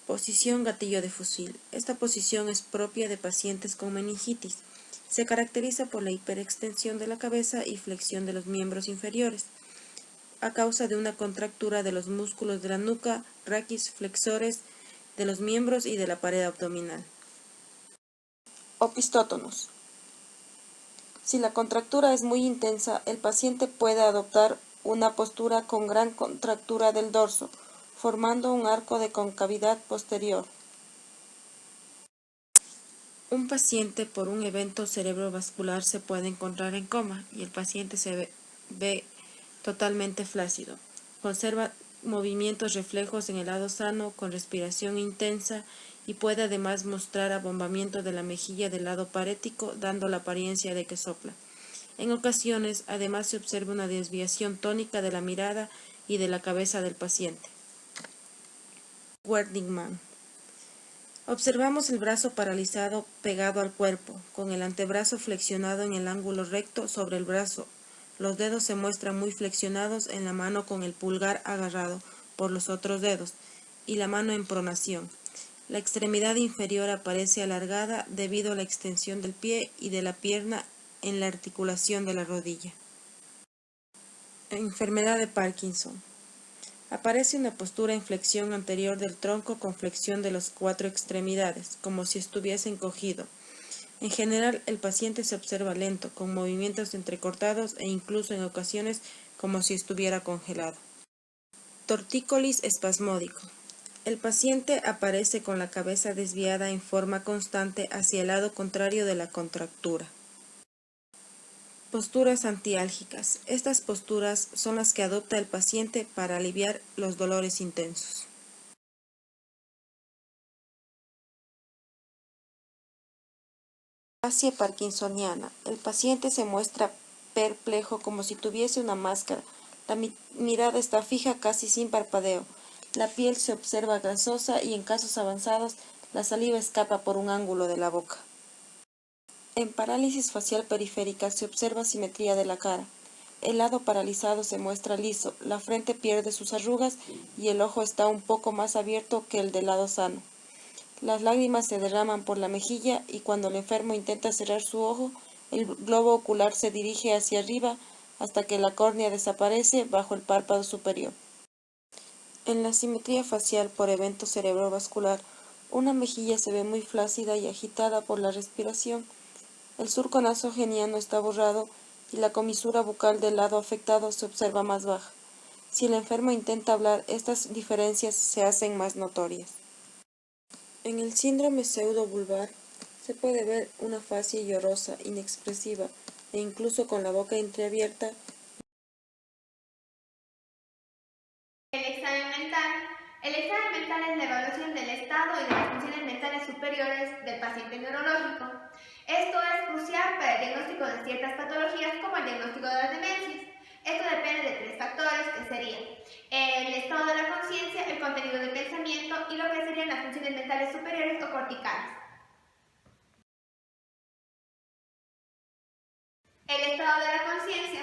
Posición gatillo de fusil. Esta posición es propia de pacientes con meningitis. Se caracteriza por la hiperextensión de la cabeza y flexión de los miembros inferiores, a causa de una contractura de los músculos de la nuca, raquis, flexores de los miembros y de la pared abdominal. Opistótonos. Si la contractura es muy intensa, el paciente puede adoptar una postura con gran contractura del dorso, formando un arco de concavidad posterior. Un paciente por un evento cerebrovascular se puede encontrar en coma y el paciente se ve totalmente flácido. Conserva movimientos reflejos en el lado sano con respiración intensa y puede además mostrar abombamiento de la mejilla del lado parético, dando la apariencia de que sopla. En ocasiones, además se observa una desviación tónica de la mirada y de la cabeza del paciente. Werdingman. Observamos el brazo paralizado pegado al cuerpo, con el antebrazo flexionado en el ángulo recto sobre el brazo. Los dedos se muestran muy flexionados en la mano con el pulgar agarrado por los otros dedos y la mano en pronación. La extremidad inferior aparece alargada debido a la extensión del pie y de la pierna en la articulación de la rodilla. Enfermedad de Parkinson. Aparece una postura en flexión anterior del tronco con flexión de las 4 extremidades, como si estuviese encogido. En general, el paciente se observa lento, con movimientos entrecortados e incluso en ocasiones como si estuviera congelado. Tortícolis espasmódico. El paciente aparece con la cabeza desviada en forma constante hacia el lado contrario de la contractura. Posturas antiálgicas. Estas posturas son las que adopta el paciente para aliviar los dolores intensos. Afasia parkinsoniana. El paciente se muestra perplejo como si tuviese una máscara. La mirada está fija casi sin parpadeo. La piel se observa grasosa y en casos avanzados la saliva escapa por un ángulo de la boca. En parálisis facial periférica se observa simetría de la cara. El lado paralizado se muestra liso, la frente pierde sus arrugas y el ojo está un poco más abierto que el del lado sano. Las lágrimas se derraman por la mejilla y cuando el enfermo intenta cerrar su ojo, el globo ocular se dirige hacia arriba hasta que la córnea desaparece bajo el párpado superior. En la simetría facial por evento cerebrovascular, una mejilla se ve muy flácida y agitada por la respiración. El surco nasogeniano está borrado y la comisura bucal del lado afectado se observa más baja. Si el enfermo intenta hablar, estas diferencias se hacen más notorias. En el síndrome pseudobulbar se puede ver una facie llorosa, inexpresiva e incluso con la boca entreabierta. El examen mental. El examen mental es la evaluación del estado y de las funciones mentales superiores del paciente neurológico. Esto es crucial para el diagnóstico de ciertas patologías como el diagnóstico de las demencias. Esto depende de 3 factores que serían el estado de la conciencia, el contenido del pensamiento y lo que serían las funciones mentales superiores o corticales. El estado de la conciencia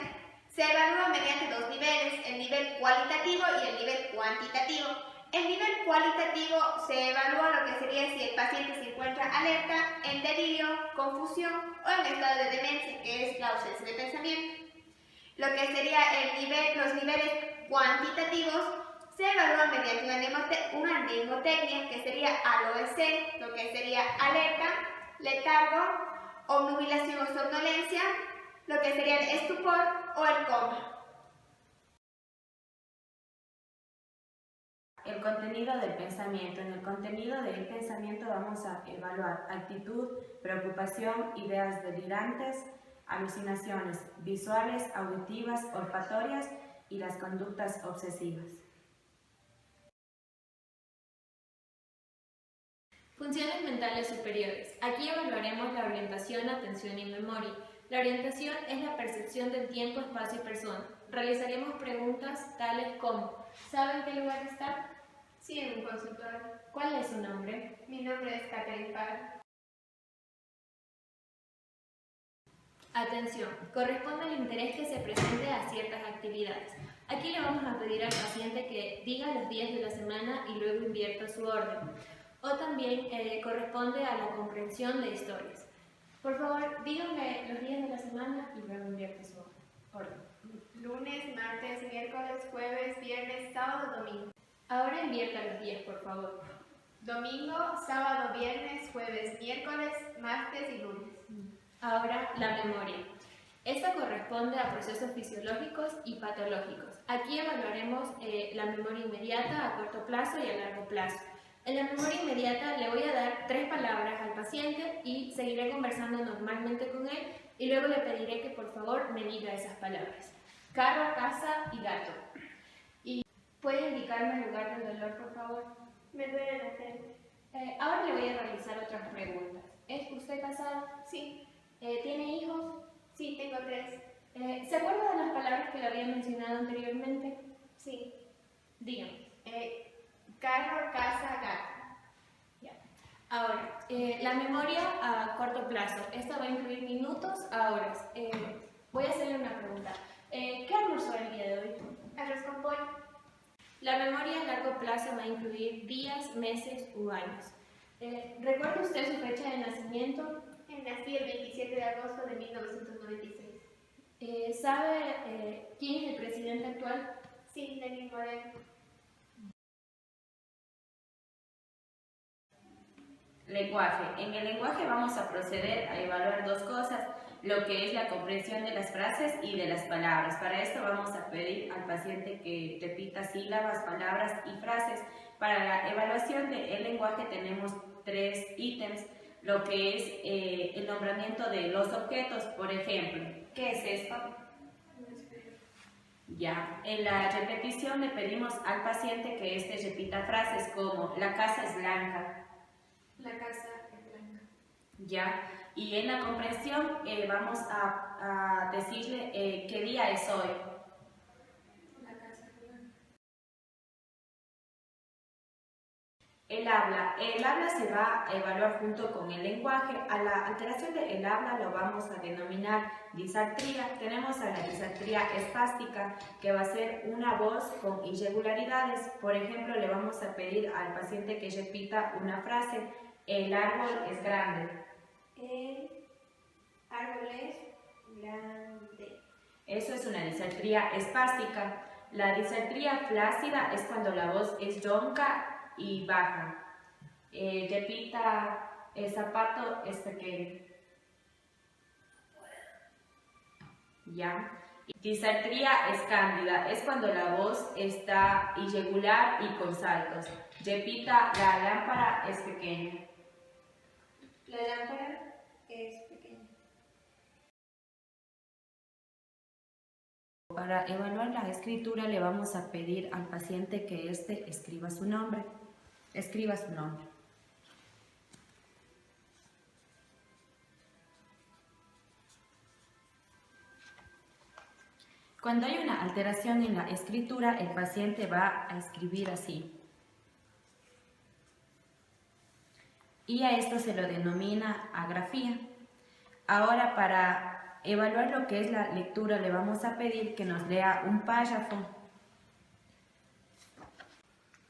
se evalúa mediante 2 niveles, el nivel cualitativo y el nivel cuantitativo. El nivel cualitativo se evalúa lo que sería si el paciente se encuentra alerta, en delirio, confusión o en estado de demencia, que es la ausencia de pensamiento. Lo que sería los niveles cuantitativos se evalúan mediante una mnemotecnia que sería ALOEC, lo que sería alerta, letargo, obnubilación o somnolencia, lo que sería el estupor o el coma. El contenido del pensamiento. En el contenido del pensamiento vamos a evaluar actitud, preocupación, ideas delirantes, alucinaciones visuales, auditivas, olfatorias y las conductas obsesivas. Funciones mentales superiores. Aquí evaluaremos la orientación, atención y memoria. La orientación es la percepción del tiempo, espacio y persona. Realizaremos preguntas tales como: ¿sabe en qué lugar está? Sí, en un consultorio. ¿Cuál es su nombre? Mi nombre es Catherine Parr. Atención. Corresponde al interés que se presente a ciertas actividades. Aquí le vamos a pedir al paciente que diga los días de la semana y luego invierta su orden. O también corresponde a la comprensión de historias. Por favor, díganme los días de la semana y luego invierte su orden. Lunes, martes, miércoles, jueves, viernes, sábado, domingo. Ahora invierta los días, por favor. Domingo, sábado, viernes, jueves, miércoles, martes y lunes. Ahora, la memoria. Esta corresponde a procesos fisiológicos y patológicos. Aquí evaluaremos la memoria inmediata, a corto plazo y a largo plazo. En la memoria inmediata le voy a dar 3 palabras al paciente y seguiré conversando normalmente con él y luego le pediré que por favor me diga esas palabras. Carro, casa y gato. ¿Y puede indicarme el lugar del dolor, por favor? Me duele la frente. Ahora le voy a realizar otras preguntas. ¿Es usted casado? Sí, ¿Tiene hijos? sí, tengo 3. ¿Se acuerda de las palabras que le había mencionado anteriormente? Sí. Dígame. Carro, casa, gato. Ya. Ahora, la memoria a corto plazo. Esta va a incluir minutos a horas. Voy a hacerle una pregunta. ¿Qué almorzó el día de hoy? Arroz con pollo. La memoria a largo plazo va a incluir días, meses u años. ¿Recuerda usted su fecha de nacimiento? Nací el 27 de agosto de 1996. ¿Sabe quién es el presidente actual? Sí, Lenín Moreno. Lenguaje. En el lenguaje vamos a proceder a evaluar 2 cosas, lo que es la comprensión de las frases y de las palabras. Para esto vamos a pedir al paciente que repita sílabas, palabras y frases. Para la evaluación del lenguaje tenemos 3 ítems, lo que es el nombramiento de los objetos, por ejemplo. ¿Qué es esto? Ya. En la repetición le pedimos al paciente que repita frases como la casa es blanca. La casa es blanca. Ya, y en la comprensión vamos a decirle qué día es hoy. La casa es blanca. El habla se va a evaluar junto con el lenguaje. A la alteración del habla lo vamos a denominar disartría. Tenemos a la disartría espástica, que va a ser una voz con irregularidades. Por ejemplo, le vamos a pedir al paciente que repita una frase. El árbol es grande. El árbol es grande. Eso es una disartría espástica. La disartría flácida es cuando la voz es ronca y baja. Repita, el zapato es pequeño. Ya. Disartría escándida es cuando la voz está irregular y con saltos. Repita, la lámpara es pequeña. La lámpara es pequeña. Para evaluar la escritura le vamos a pedir al paciente que escriba su nombre. Escriba su nombre. Cuando hay una alteración en la escritura, el paciente va a escribir así. Y a esto se lo denomina agrafía. Ahora, para evaluar lo que es la lectura, le vamos a pedir que nos lea un párrafo.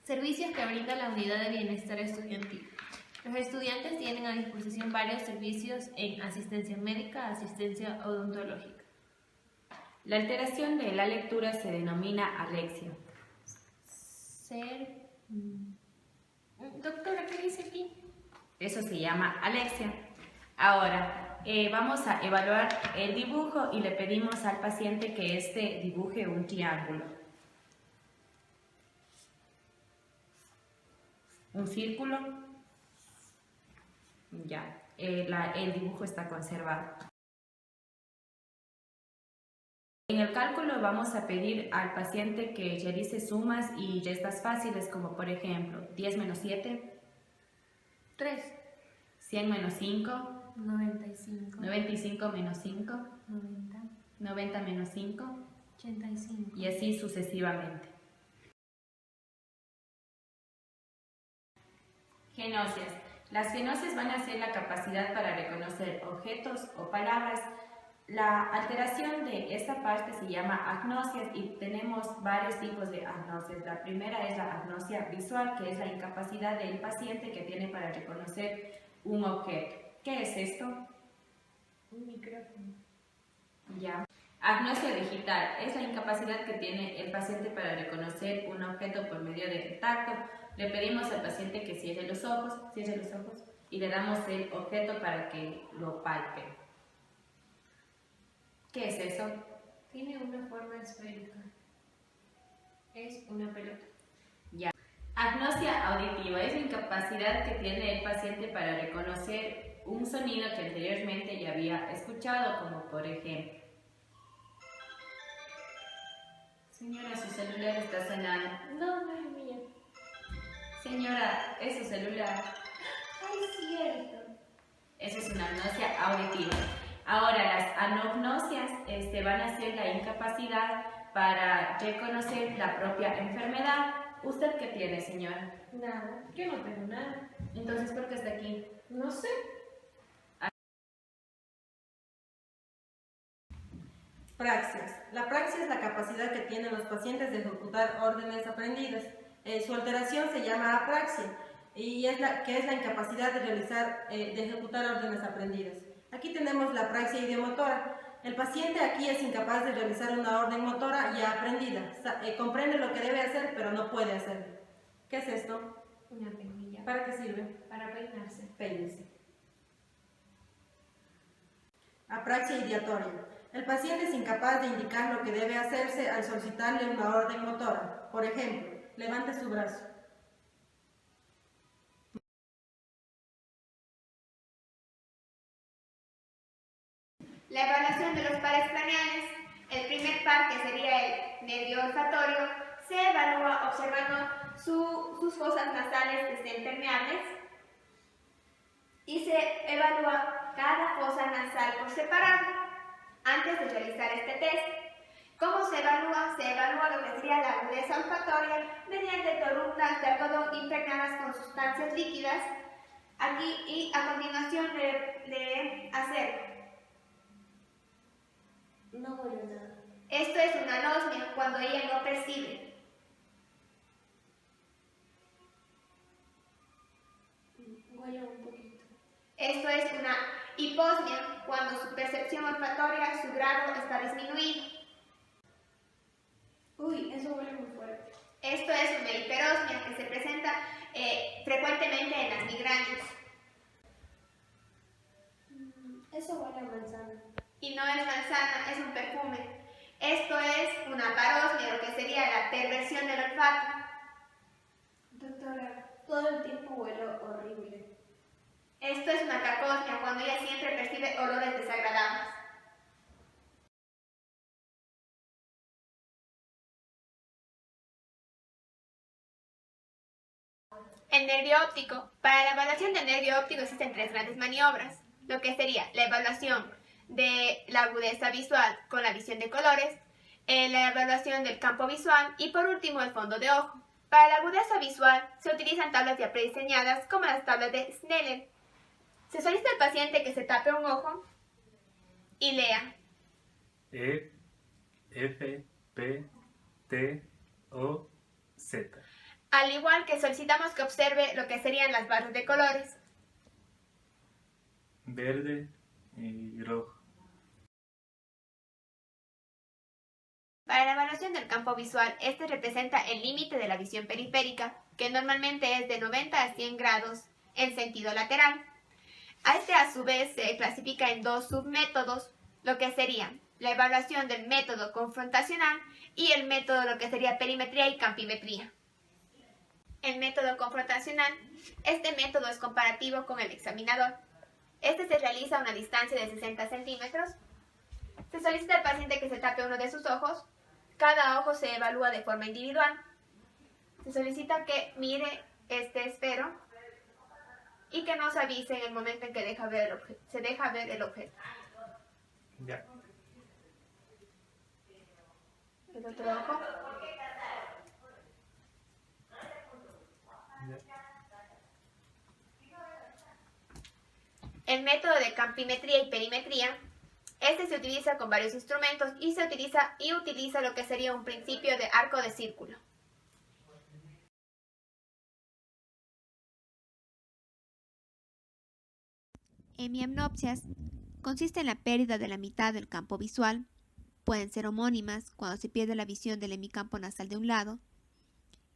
Servicios que brinda la Unidad de Bienestar Estudiantil. Los estudiantes tienen a disposición varios servicios en asistencia médica, asistencia odontológica. La alteración de la lectura se denomina alexia. Doctora, ¿qué dice aquí? Eso se llama alexia. Ahora, vamos a evaluar el dibujo y le pedimos al paciente que dibuje un triángulo. Un círculo. Ya, el dibujo está conservado. En el cálculo vamos a pedir al paciente que realice sumas y restas fáciles, como por ejemplo 10 menos 7, 3. 100 menos 5, 95. 95 menos 5, 90. 90 menos 5, 85. y así sucesivamente. Genocias. Las genocias van a ser la capacidad para reconocer objetos o palabras. La alteración de esta parte se llama agnosias y tenemos varios tipos de agnosias. La primera es la agnosia visual, que es la incapacidad del paciente que tiene para reconocer un objeto. ¿Qué es esto? Un micrófono. Ya. Agnosia digital es la incapacidad que tiene el paciente para reconocer un objeto por medio del tacto. Le pedimos al paciente que cierre los ojos y le damos el objeto para que lo palpe. ¿Qué es eso? Tiene una forma esférica. Es una pelota. Ya. Agnosia auditiva es la incapacidad que tiene el paciente para reconocer un sonido que anteriormente ya había escuchado, como por ejemplo. Señora, su celular está sonando. No, no es mía. Señora, es su celular. ¡Ay, cierto! Eso es una agnosia auditiva. Ahora, las anognosias van a ser la incapacidad para reconocer la propia enfermedad. ¿Usted qué tiene, señora? Nada, yo no tengo nada. Entonces, ¿por qué está aquí? No sé. Praxias. La praxia es la capacidad que tienen los pacientes de ejecutar órdenes aprendidas. Su alteración se llama apraxia y es la incapacidad de ejecutar órdenes aprendidas. Aquí tenemos la praxia idiomotora. El paciente aquí es incapaz de realizar una orden motora ya aprendida. Comprende lo que debe hacer, pero no puede hacerlo. ¿Qué es esto? Una peinilla. ¿Para qué sirve? Para peinarse. Peínese. Apraxia ideatoria. El paciente es incapaz de indicar lo que debe hacerse al solicitarle una orden motora. Por ejemplo, levante su brazo. La evaluación de los pares craneales. El primer par, que sería el nervio olfatorio, se evalúa observando sus fosas nasales que estén permeables y se evalúa cada fosa nasal por separado antes de realizar este test. ¿Cómo se evalúa? Se evalúa lo que sería la agudeza olfatoria mediante columnas de algodón impregnadas con sustancias líquidas. Aquí y a continuación de hacer. No huele nada. Esto es una anosmia, cuando ella no percibe. Huele un poquito. Esto es una hiposmia, cuando su percepción olfatoria, su grado está disminuido. Uy, eso huele muy fuerte. Esto es una hiperosmia, que se presenta frecuentemente en las migrañas. Eso huele a manzana. Y no es manzana, es un perfume. Esto es una parosmia, lo que sería la perversión del olfato. Doctora, todo el tiempo huele horrible. Esto es una cacosmia, cuando ella siempre percibe olores desagradables. El nervio óptico. Para la evaluación del nervio óptico existen tres grandes maniobras, lo que sería la evaluación de la agudeza visual con la visión de colores, la evaluación del campo visual y por último el fondo de ojo. Para la agudeza visual se utilizan tablas ya prediseñadas como las tablas de Snellen. Se solicita al paciente que se tape un ojo y lea. E, F, P, T, O, Z. Al igual que solicitamos que observe lo que serían las barras de colores. Verde y rojo. Para la evaluación del campo visual, este representa el límite de la visión periférica, que normalmente es de 90 a 100 grados en sentido lateral. A este a su vez se clasifica en dos submétodos, lo que serían la evaluación del método confrontacional y el método lo que sería perimetría y campimetría. El método confrontacional, este método es comparativo con el examinador. Este se realiza a una distancia de 60 centímetros. Se solicita al paciente que se tape uno de sus ojos. Cada ojo se evalúa de forma individual. Se solicita que mire este esfero y que nos avise en el momento en que se deja ver el objeto. Ya. El otro ojo. Ya. El método de campimetría y perimetría Este se utiliza con varios instrumentos y utiliza lo que sería un principio de arco de círculo. Hemianopsias consiste en la pérdida de la mitad del campo visual. Pueden ser homónimas cuando se pierde la visión del hemicampo nasal de un lado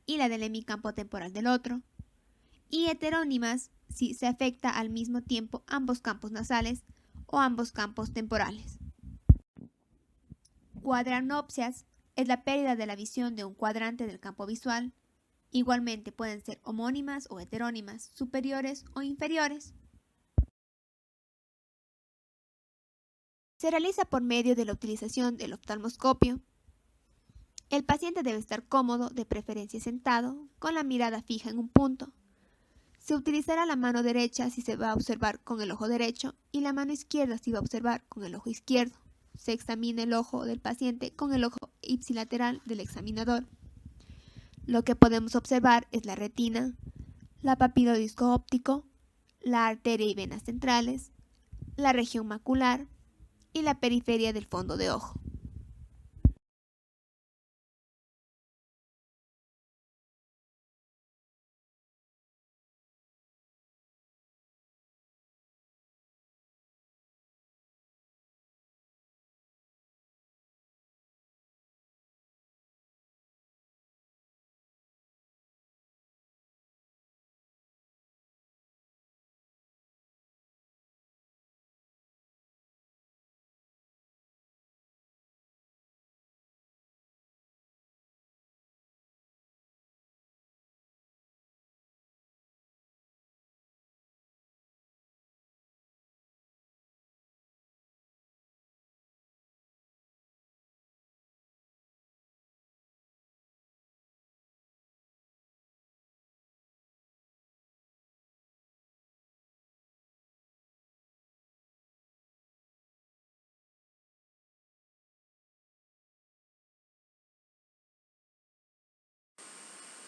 y la del hemicampo temporal del otro, y heterónimas si se afecta al mismo tiempo ambos campos nasales o ambos campos temporales. Cuadranopsias es la pérdida de la visión de un cuadrante del campo visual. Igualmente pueden ser homónimas o heterónimas, superiores o inferiores. Se realiza por medio de la utilización del oftalmoscopio. El paciente debe estar cómodo, de preferencia sentado, con la mirada fija en un punto. Se utilizará la mano derecha si se va a observar con el ojo derecho y la mano izquierda si va a observar con el ojo izquierdo. Se examina el ojo del paciente con el ojo ipsilateral del examinador. Lo que podemos observar es la retina, la papilodisco óptico, la arteria y venas centrales, la región macular y la periferia del fondo de ojo.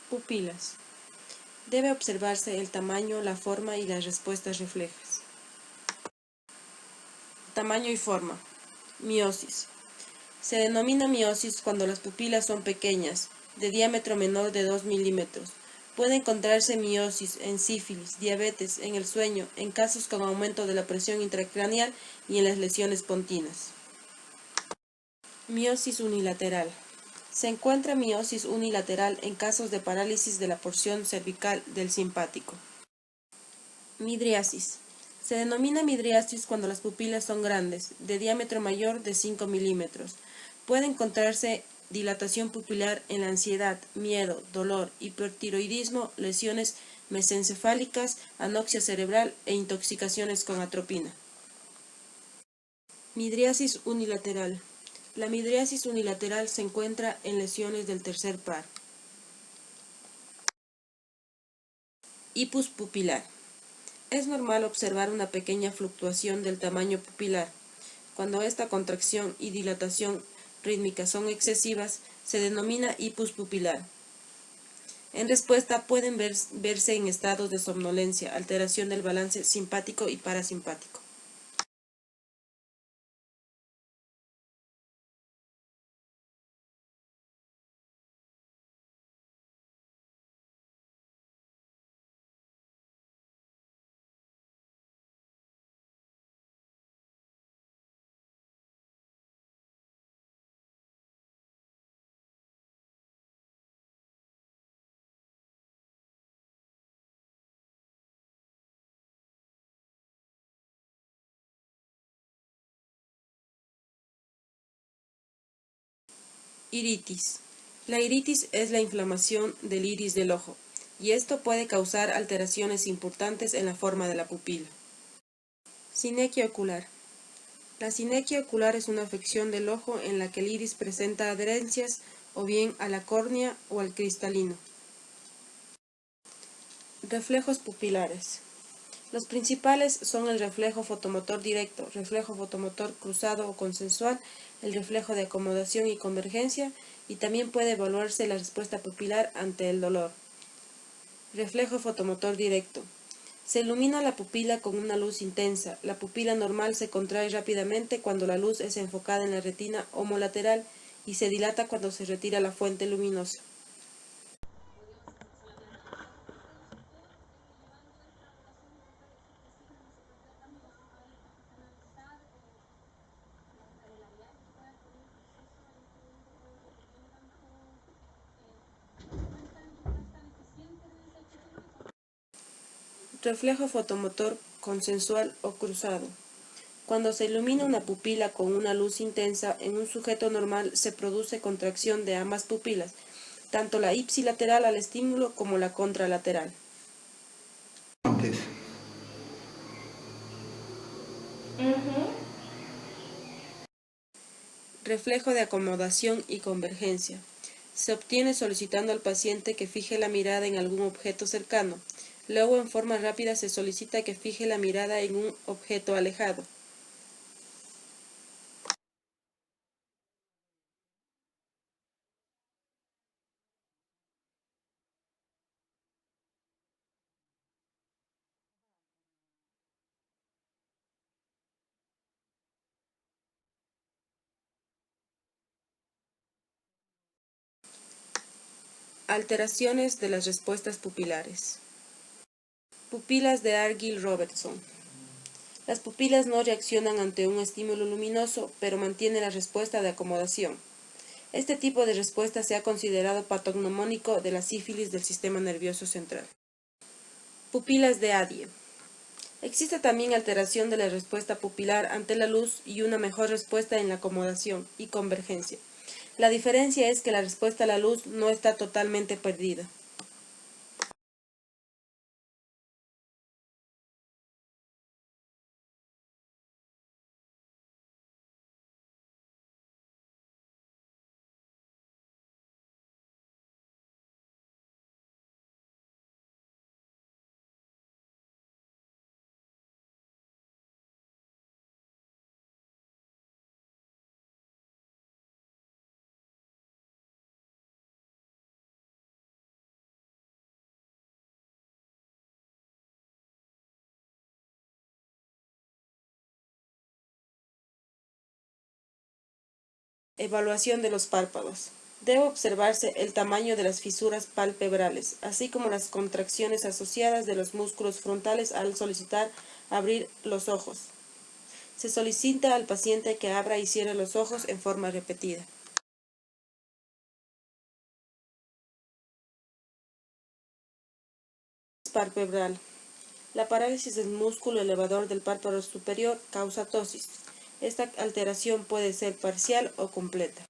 Pupilas. Debe observarse el tamaño, la forma y las respuestas reflejas. Tamaño y forma. Miosis. Se denomina miosis cuando las pupilas son pequeñas, de diámetro menor de 2 milímetros. Puede encontrarse miosis en sífilis, diabetes, en el sueño, en casos con aumento de la presión intracraneal y en las lesiones pontinas. Miosis unilateral. Se encuentra miosis unilateral en casos de parálisis de la porción cervical del simpático. Midriasis. Se denomina midriasis cuando las pupilas son grandes, de diámetro mayor de 5 milímetros. Puede encontrarse dilatación pupilar en la ansiedad, miedo, dolor, hipertiroidismo, lesiones mesencefálicas, anoxia cerebral e intoxicaciones con atropina. Midriasis unilateral. La midriasis unilateral se encuentra en lesiones del tercer par. Hipus pupilar. Es normal observar una pequeña fluctuación del tamaño pupilar. Cuando esta contracción y dilatación rítmica son excesivas, se denomina hipus pupilar. En respuesta pueden verse en estados de somnolencia, alteración del balance simpático y parasimpático. Iritis. La iritis es la inflamación del iris del ojo, y esto puede causar alteraciones importantes en la forma de la pupila. Sinequia ocular. La sinequia ocular es una afección del ojo en la que el iris presenta adherencias o bien a la córnea o al cristalino. Reflejos pupilares. Los principales son el reflejo fotomotor directo, reflejo fotomotor cruzado o consensual, el reflejo de acomodación y convergencia, y también puede evaluarse la respuesta pupilar ante el dolor. Reflejo fotomotor directo. Se ilumina la pupila con una luz intensa. La pupila normal se contrae rápidamente cuando la luz es enfocada en la retina homolateral y se dilata cuando se retira la fuente luminosa. Reflejo fotomotor consensual o cruzado. Cuando se ilumina una pupila con una luz intensa, en un sujeto normal se produce contracción de ambas pupilas, tanto la ipsilateral al estímulo como la contralateral. Reflejo de acomodación y convergencia. Se obtiene solicitando al paciente que fije la mirada en algún objeto cercano. Luego, en forma rápida, se solicita que fije la mirada en un objeto alejado. Alteraciones de las respuestas pupilares. Pupilas de Argyll-Robertson. Las pupilas no reaccionan ante un estímulo luminoso, pero mantienen la respuesta de acomodación. Este tipo de respuesta se ha considerado patognomónico de la sífilis del sistema nervioso central. Pupilas de Adie. Existe también alteración de la respuesta pupilar ante la luz y una mejor respuesta en la acomodación y convergencia. La diferencia es que la respuesta a la luz no está totalmente perdida. Evaluación de los párpados. Debe observarse el tamaño de las fisuras palpebrales, así como las contracciones asociadas de los músculos frontales al solicitar abrir los ojos. Se solicita al paciente que abra y cierre los ojos en forma repetida. Palpebral. La parálisis del músculo elevador del párpado superior causa ptosis. Esta alteración puede ser parcial o completa.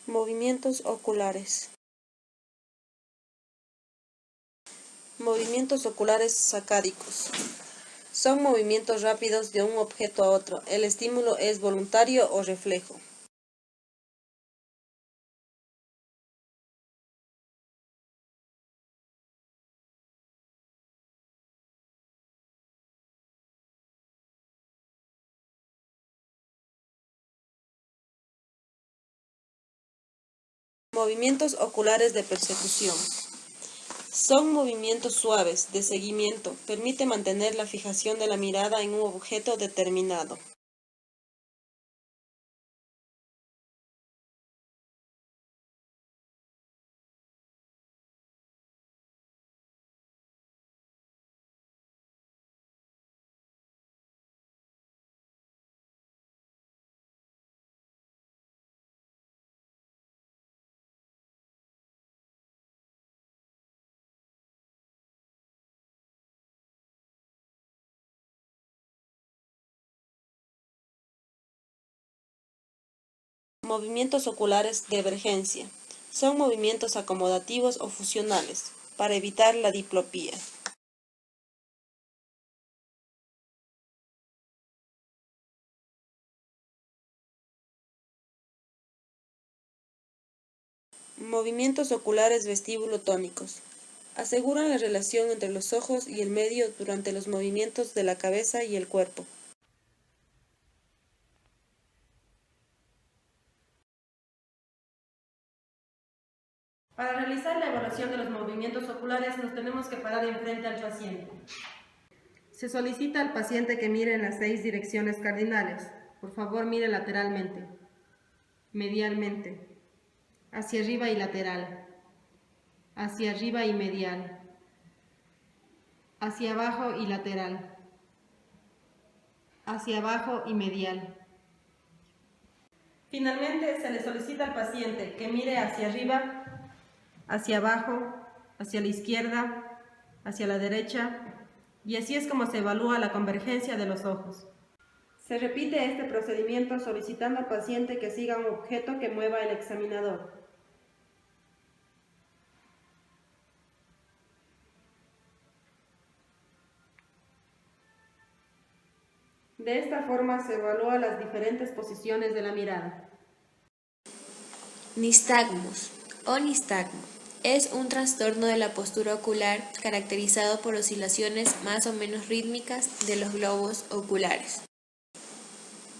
Movimientos oculares. Movimientos oculares sacádicos. Son movimientos rápidos de un objeto a otro. El estímulo es voluntario o reflejo. Movimientos oculares de persecución. Son movimientos suaves, de seguimiento. Permite mantener la fijación de la mirada en un objeto determinado. Movimientos oculares de emergencia. Son movimientos acomodativos o funcionales, para evitar la diplopía. Movimientos oculares vestíbulo-tónicos. Aseguran la relación entre los ojos y el medio durante los movimientos de la cabeza y el cuerpo. Para realizar la evaluación de los movimientos oculares nos tenemos que parar enfrente al paciente. Se solicita al paciente que mire en las 6 direcciones cardinales. Por favor, mire lateralmente, medialmente, hacia arriba y lateral, hacia arriba y medial, hacia abajo y lateral, hacia abajo y medial. Finalmente, se le solicita al paciente que mire hacia arriba, hacia abajo, hacia la izquierda, hacia la derecha, y así es como se evalúa la convergencia de los ojos. Se repite este procedimiento solicitando al paciente que siga un objeto que mueva el examinador. De esta forma se evalúa las diferentes posiciones de la mirada. Nistagmus o nistagmo es un trastorno de la postura ocular caracterizado por oscilaciones más o menos rítmicas de los globos oculares.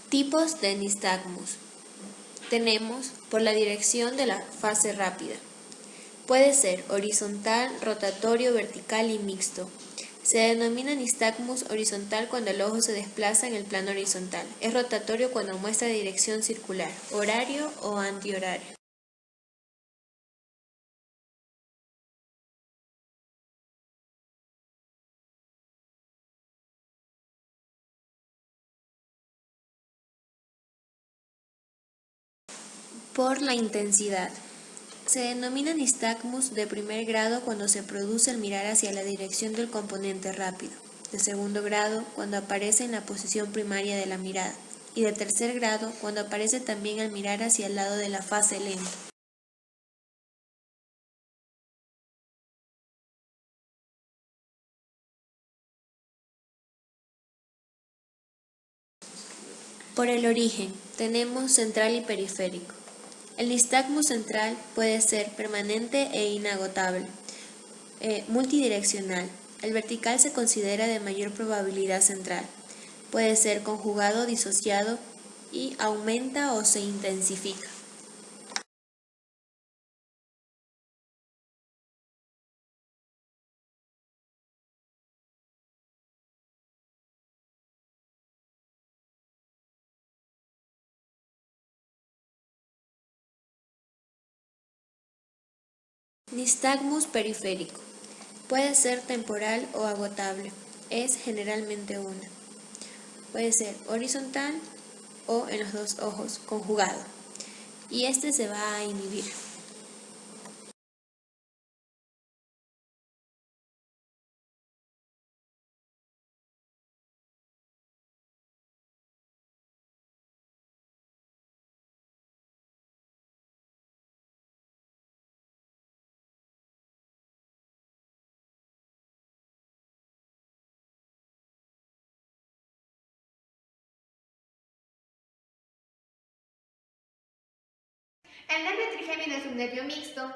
Tipos de nistagmus. Tenemos por la dirección de la fase rápida. Puede ser horizontal, rotatorio, vertical y mixto. Se denomina nistagmus horizontal cuando el ojo se desplaza en el plano horizontal. Es rotatorio cuando muestra dirección circular, horario o antihorario. Por la intensidad. Se denomina nistagmus de primer grado cuando se produce al mirar hacia la dirección del componente rápido, de segundo grado cuando aparece en la posición primaria de la mirada, y de tercer grado cuando aparece también al mirar hacia el lado de la fase lenta. Por el origen, tenemos central y periférico. El nistagmus central puede ser permanente e inagotable, multidireccional. El vertical se considera de mayor probabilidad central. Puede ser conjugado, disociado y aumenta o se intensifica. Nistagmus periférico. Puede ser temporal o agotable. Es generalmente una. Puede ser horizontal o en los dos ojos, conjugado. Y este se va a inhibir. El nervio trigémino es un nervio mixto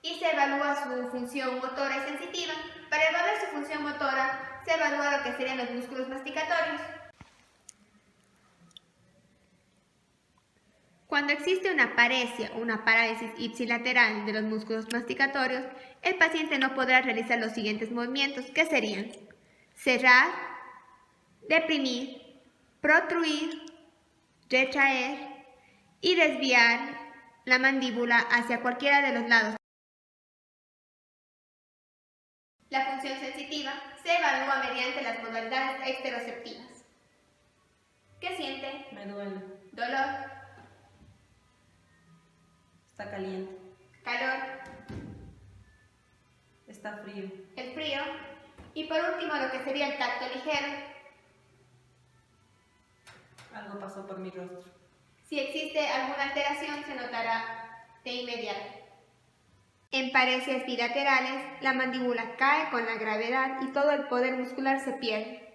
y se evalúa su función motora y sensitiva. Para evaluar su función motora, se evalúa lo que serían los músculos masticatorios. Cuando existe una paresia o una parálisis ipsilateral de los músculos masticatorios, el paciente no podrá realizar los siguientes movimientos, que serían cerrar, deprimir, protruir, retraer y desviar la mandíbula hacia cualquiera de los lados. La función sensitiva se evalúa mediante las modalidades exteroceptivas. ¿Qué siente? Me duele, Dolor, está caliente, calor, está frío, el frío y por último lo que sería el tacto ligero. algo pasó por mi rostro. Si existe alguna alteración se notará de inmediato. En paresias bilaterales, la mandíbula cae con la gravedad y todo el poder muscular se pierde.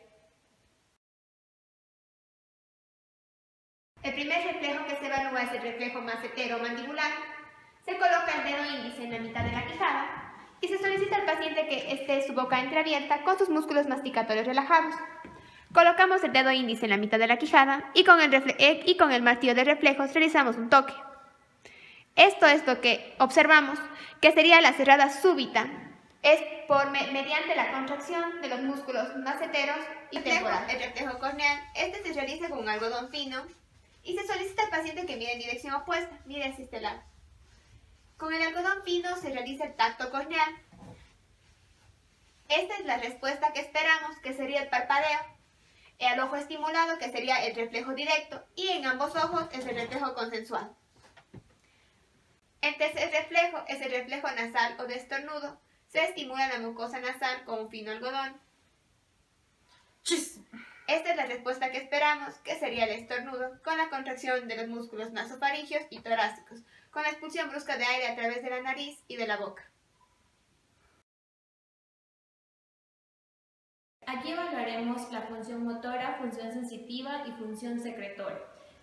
El primer reflejo que se evalúa es el reflejo maceteromandibular. Se coloca el dedo índice en la mitad de la quijada y se solicita al paciente que esté su boca entreabierta con sus músculos masticatorios relajados. Colocamos el dedo índice en la mitad de la quijada y con el martillo de reflejos realizamos un toque. Esto es lo que observamos, que sería la cerrada súbita. Es mediante la contracción de los músculos maceteros y temporales. El reflejo corneal, se realiza con un algodón fino y se solicita al paciente que mire en dirección opuesta, mire hacia este lado. Con el algodón fino se realiza el tacto corneal. Esta es la respuesta que esperamos, que sería el parpadeo. Al ojo estimulado, que sería el reflejo directo, y en ambos ojos es el reflejo consensual. El tercer reflejo es el reflejo nasal o de estornudo. Se estimula la mucosa nasal con un fino algodón. Esta es la respuesta que esperamos, que sería el estornudo, con la contracción de los músculos nasofaringeos y torácicos, con la expulsión brusca de aire a través de la nariz y de la boca. Aquí evaluaremos la función motora, función sensitiva y función secretora.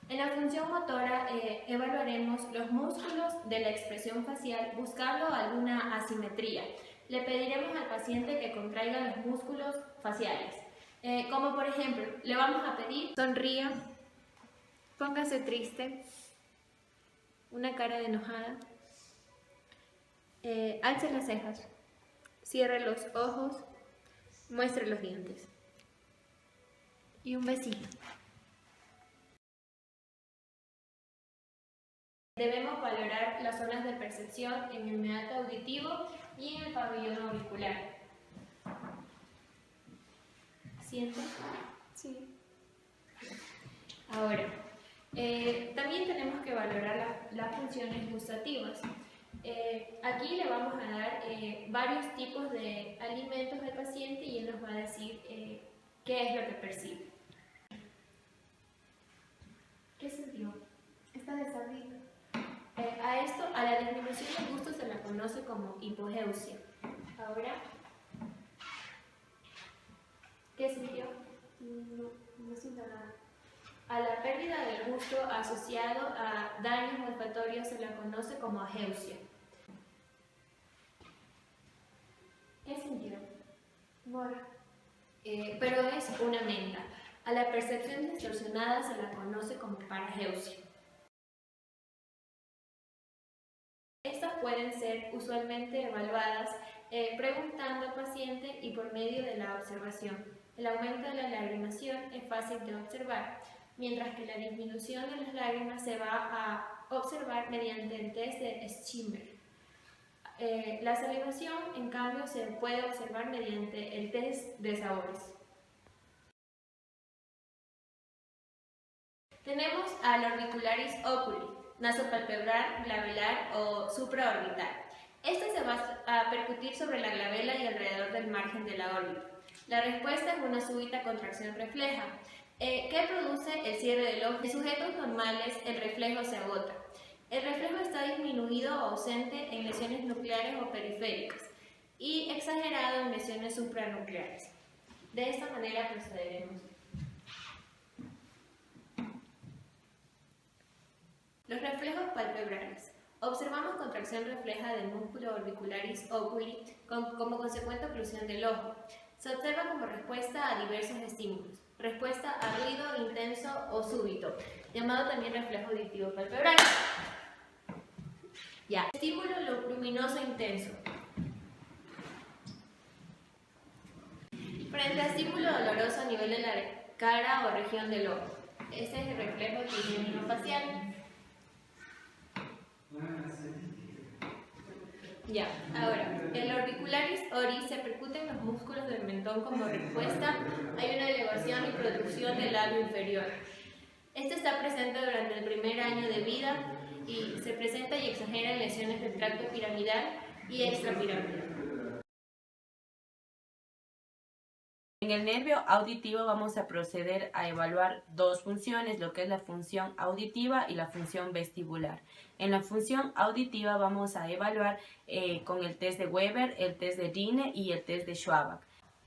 En la función motora evaluaremos los músculos de la expresión facial buscando alguna asimetría. Le pediremos al paciente que contraiga los músculos faciales. Como por ejemplo, le vamos a pedir sonría, póngase triste, una cara de enojada, alce las cejas, cierre los ojos, muestre los dientes y un besito. Debemos valorar las zonas de percepción en el meato auditivo y en el pabellón auricular. ¿Siente? Sí. Ahora, también tenemos que valorar las funciones gustativas. Aquí le vamos a dar varios tipos de alimentos al paciente y él nos va a decir qué es lo que percibe. ¿Qué sintió? Está desabrido. A la disminución del gusto se la conoce como hipogeusia. Ahora, ¿qué sintió? No siento nada. A la pérdida del gusto asociado a daños olfatorios se la conoce como ageusia. ¿Qué sintió? Mora. Pero es una menta. A la percepción distorsionada se la conoce como parageusia. Estas pueden ser usualmente evaluadas preguntando al paciente y por medio de la observación. El aumento de la lagrimación es fácil de observar, mientras que la disminución de las lágrimas se va a observar mediante el test de Schimmer. La salivación, en cambio, se puede observar mediante el test de sabores. Tenemos al orbicularis oculi, nasopalpebral, glabelar o supraorbital. Este se va a percutir sobre la glabela y alrededor del margen de la órbita. La respuesta es una súbita contracción refleja, que produce el cierre del ojo. En sujetos normales, el reflejo se agota. El reflejo está disminuido o ausente en lesiones nucleares o periféricas y exagerado en lesiones supranucleares. De esta manera procederemos. Los reflejos palpebrales. Observamos contracción refleja del músculo orbicularis oculi como consecuente oclusión del ojo. Se observa como respuesta a diversos estímulos. Respuesta a ruido intenso o súbito, llamado también reflejo auditivo palpebral. Ya. Estímulo luminoso intenso. Frente a estímulo doloroso a nivel de la cara o región del ojo. Este es el reflejo facial. Ya, ahora, el orbicularis oris se percute en los músculos del mentón como respuesta. Hay una elevación y producción del labio inferior. Este está presente durante el primer año de vida y se presenta y exagera en lesiones del tracto piramidal y extrapiramidal. En el nervio auditivo vamos a proceder a evaluar dos funciones, lo que es la función auditiva y la función vestibular. En la función auditiva vamos a evaluar con el test de Weber, el test de Dine y el test de Schwabach.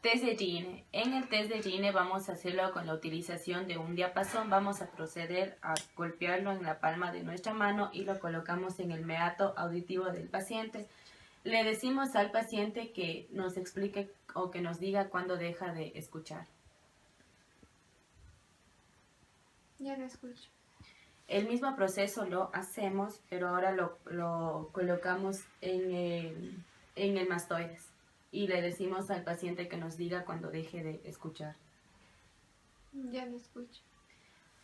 Test de Gini. En el test de Gini vamos a hacerlo con la utilización de un diapasón. Vamos a proceder a golpearlo en la palma de nuestra mano y lo colocamos en el meato auditivo del paciente. Le decimos al paciente que nos explique o que nos diga cuándo deja de escuchar. Ya no escucho. El mismo proceso lo hacemos, pero ahora lo colocamos en el mastoides. Y le decimos al paciente que nos diga cuando deje de escuchar. Ya no escucho.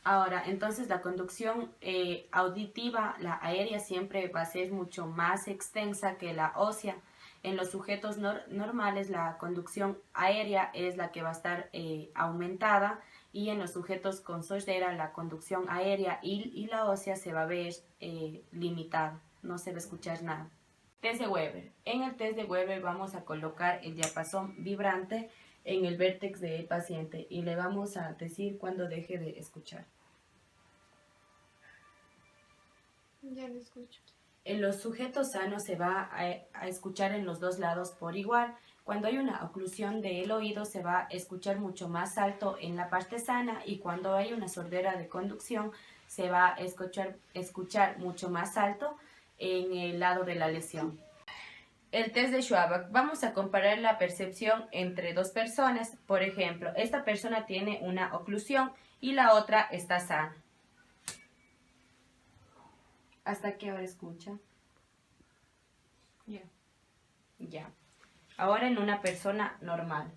Ahora, entonces la conducción auditiva, la aérea, siempre va a ser mucho más extensa que la ósea. En los sujetos normales, la conducción aérea es la que va a estar aumentada, y en los sujetos con sordera, la conducción aérea y la ósea se va a ver limitada, no se va a escuchar nada. Test de Weber. En el test de Weber vamos a colocar el diapasón vibrante en el vértex del paciente y le vamos a decir cuando deje de escuchar. Ya no escucho. En los sujetos sanos se va a escuchar en los dos lados por igual. Cuando hay una oclusión del oído se va a escuchar mucho más alto en la parte sana, y cuando hay una sordera de conducción se va a escuchar mucho más alto en el lado de la lesión. El test de Schwabach. Vamos a comparar la percepción entre dos personas. Por ejemplo, esta persona tiene una oclusión y la otra está sana. ¿Hasta qué hora escucha? Ya. Ya. Ahora en una persona normal.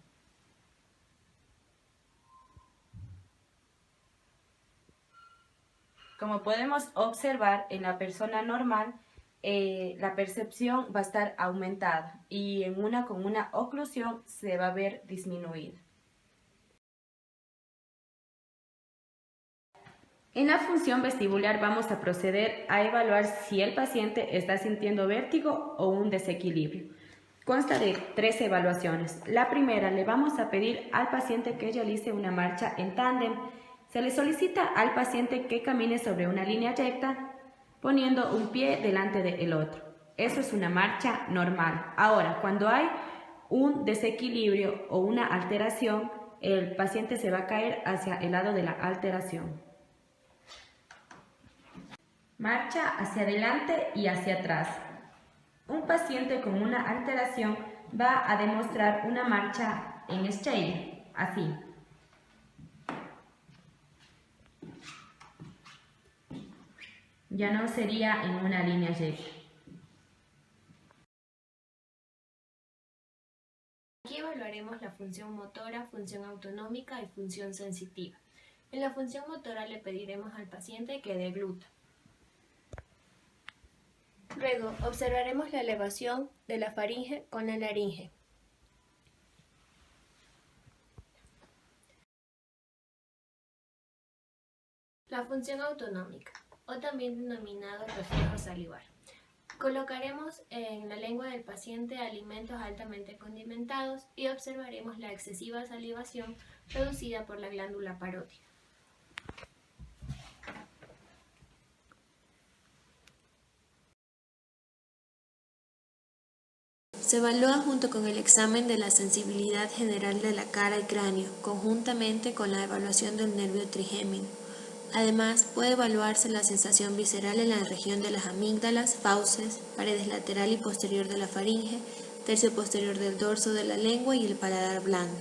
Como podemos observar, en la persona normal la percepción va a estar aumentada, y en una con una oclusión se va a ver disminuida. En la función vestibular vamos a proceder a evaluar si el paciente está sintiendo vértigo o un desequilibrio. Consta de 3 evaluaciones. La primera, le vamos a pedir al paciente que realice una marcha en tándem. Se le solicita al paciente que camine sobre una línea recta, poniendo un pie delante del otro. Eso es una marcha normal. Ahora, cuando hay un desequilibrio o una alteración, el paciente se va a caer hacia el lado de la alteración. Marcha hacia adelante y hacia atrás. Un paciente con una alteración va a demostrar una marcha en estrella, así. Ya no sería en una línea recta. Aquí evaluaremos la función motora, función autonómica y función sensitiva. En la función motora le pediremos al paciente que degluta. Luego observaremos la elevación de la faringe con la laringe. La función autonómica, o también denominado reflejo salivar. Colocaremos en la lengua del paciente alimentos altamente condimentados y observaremos la excesiva salivación producida por la glándula parótida. Se evalúa junto con el examen de la sensibilidad general de la cara y cráneo, conjuntamente con la evaluación del nervio trigémino. Además, puede evaluarse la sensación visceral en la región de las amígdalas, fauces, paredes lateral y posterior de la faringe, tercio posterior del dorso de la lengua y el paladar blando.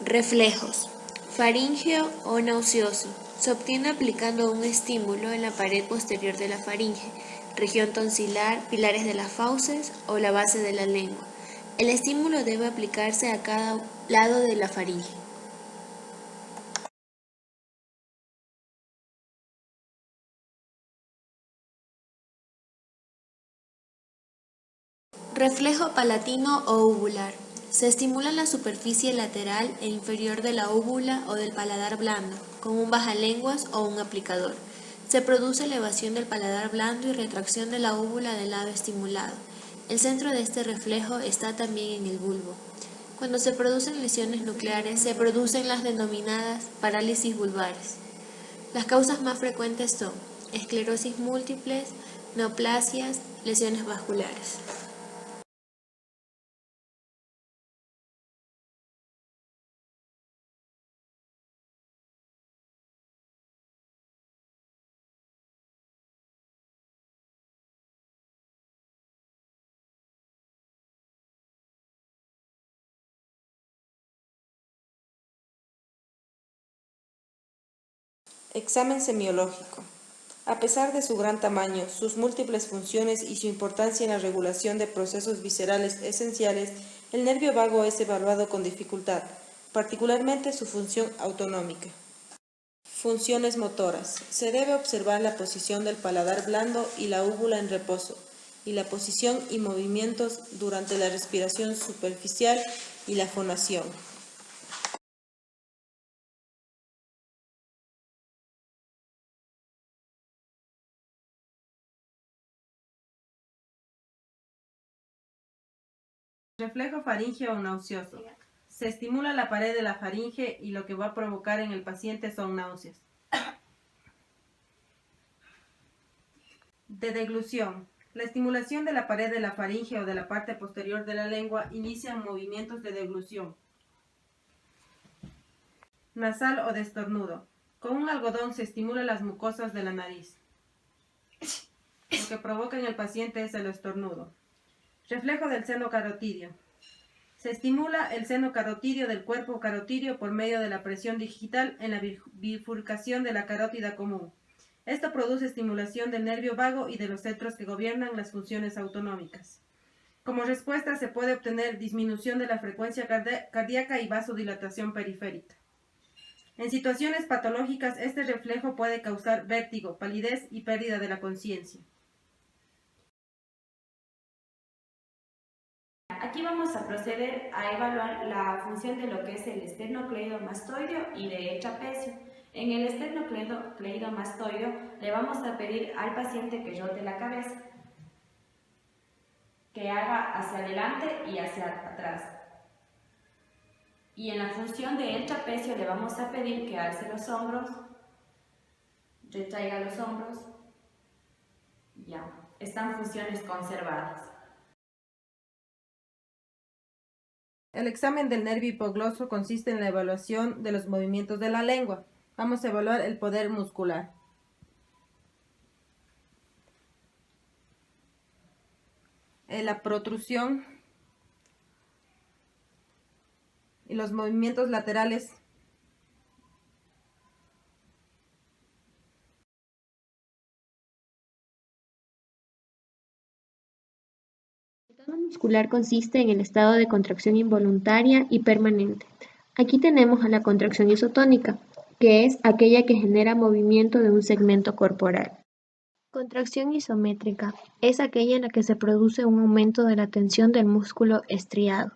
Reflejos. Faríngeo o nauseoso. Se obtiene aplicando un estímulo en la pared posterior de la faringe, región tonsilar, pilares de las fauces o la base de la lengua. El estímulo debe aplicarse a cada lado de la faringe. Reflejo palatino o uvular. Se estimula la superficie lateral e inferior de la úvula o del paladar blando, con un bajalenguas o un aplicador. Se produce elevación del paladar blando y retracción de la úvula del lado estimulado. El centro de este reflejo está también en el bulbo. Cuando se producen lesiones nucleares, se producen las denominadas parálisis vulvares. Las causas más frecuentes son esclerosis múltiples, neoplasias, lesiones vasculares. Examen semiológico. A pesar de su gran tamaño, sus múltiples funciones y su importancia en la regulación de procesos viscerales esenciales, el nervio vago es evaluado con dificultad, particularmente su función autonómica. Funciones motoras. Se debe observar la posición del paladar blando y la úvula en reposo, y la posición y movimientos durante la respiración superficial y la fonación. Reflejo faríngeo o nauseoso. Se estimula la pared de la faringe y lo que va a provocar en el paciente son náuseas. De deglución. La estimulación de la pared de la faringe o de la parte posterior de la lengua inicia movimientos de deglución. Nasal o de estornudo. Con un algodón se estimula las mucosas de la nariz. Lo que provoca en el paciente es el estornudo. Reflejo del seno carotidio. Se estimula el seno carotidio del cuerpo carotidio por medio de la presión digital en la bifurcación de la carótida común. Esto produce estimulación del nervio vago y de los centros que gobiernan las funciones autonómicas. Como respuesta se puede obtener disminución de la frecuencia cardíaca y vasodilatación periférica. En situaciones patológicas, este reflejo puede causar vértigo, palidez y pérdida de la conciencia. Aquí vamos a proceder a evaluar la función de lo que es el esternocleidomastoideo y del trapecio. En el esternocleidomastoideo le vamos a pedir al paciente que rote la cabeza, que haga hacia adelante y hacia atrás. Y en la función del trapecio le vamos a pedir que alce los hombros, retraiga los hombros. Ya, están funciones conservadas. El examen del nervio hipogloso consiste en la evaluación de los movimientos de la lengua. Vamos a evaluar el poder muscular. La protrusión y los movimientos laterales. El tono muscular consiste en el estado de contracción involuntaria y permanente. Aquí tenemos a la contracción isotónica, que es aquella que genera movimiento de un segmento corporal. Contracción isométrica es aquella en la que se produce un aumento de la tensión del músculo estriado.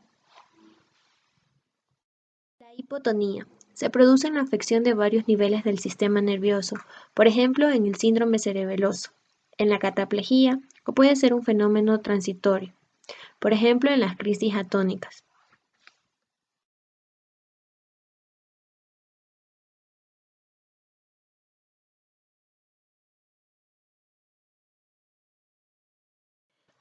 La hipotonía se produce en la afección de varios niveles del sistema nervioso, por ejemplo en el síndrome cerebeloso, en la cataplejía o puede ser un fenómeno transitorio, por ejemplo en las crisis atónicas.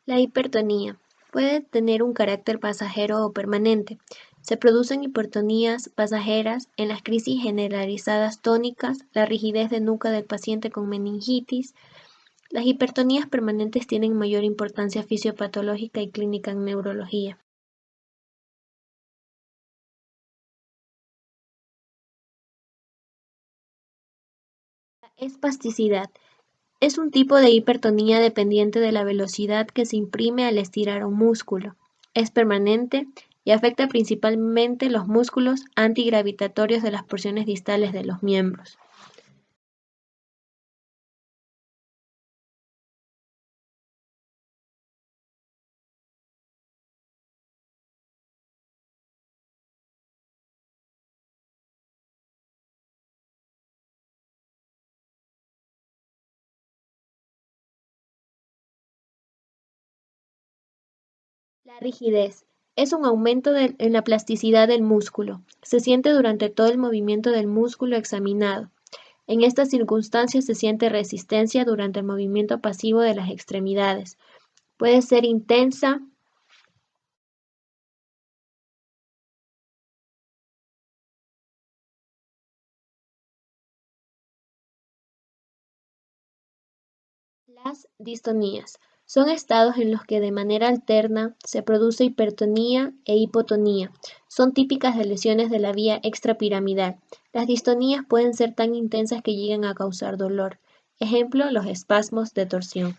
La hipertonía puede tener un carácter pasajero o permanente. Se producen hipertonías pasajeras en las crisis generalizadas tónicas, la rigidez de nuca del paciente con meningitis. Las hipertonías permanentes tienen mayor importancia fisiopatológica y clínica en neurología. La espasticidad es un tipo de hipertonía dependiente de la velocidad que se imprime al estirar un músculo. Es permanente y afecta principalmente los músculos antigravitatorios de las porciones distales de los miembros. La rigidez es un aumento en la plasticidad del músculo. Se siente durante todo el movimiento del músculo examinado. En estas circunstancias se siente resistencia durante el movimiento pasivo de las extremidades. Puede ser intensa, Las distonías son estados en los que de manera alterna se produce hipertonía e hipotonía. Son típicas de lesiones de la vía extrapiramidal. Las distonías pueden ser tan intensas que llegan a causar dolor. Ejemplo, los espasmos de torsión.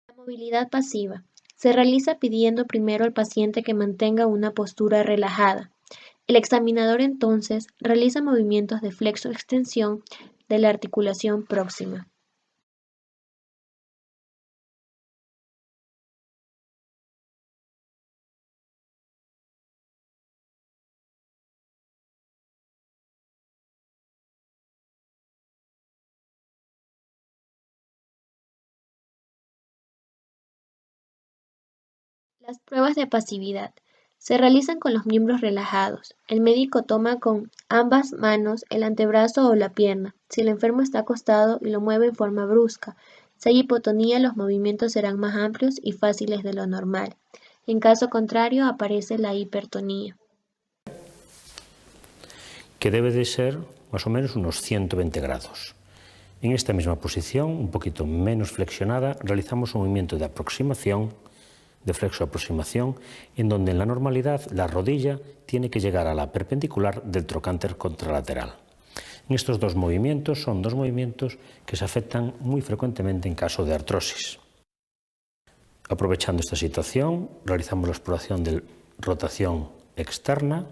La movilidad pasiva se realiza pidiendo primero al paciente que mantenga una postura relajada. El examinador entonces realiza movimientos de flexo-extensión de la articulación próxima. Las pruebas de pasividad se realizan con los miembros relajados. El médico toma con ambas manos el antebrazo o la pierna, si el enfermo está acostado y lo mueve en forma brusca. Si hay hipotonía, los movimientos serán más amplios y fáciles de lo normal. En caso contrario, aparece la hipertonía. Que debe de ser más o menos unos 120 grados. En esta misma posición, un poquito menos flexionada, realizamos un movimiento de aproximación, de flexo-aproximación, en donde en la normalidad la rodilla tiene que llegar a la perpendicular del trocánter contralateral. En estos dos movimientos son dos movimientos que se afectan muy frecuentemente en caso de artrosis. Aprovechando esta situación, realizamos la exploración de rotación externa.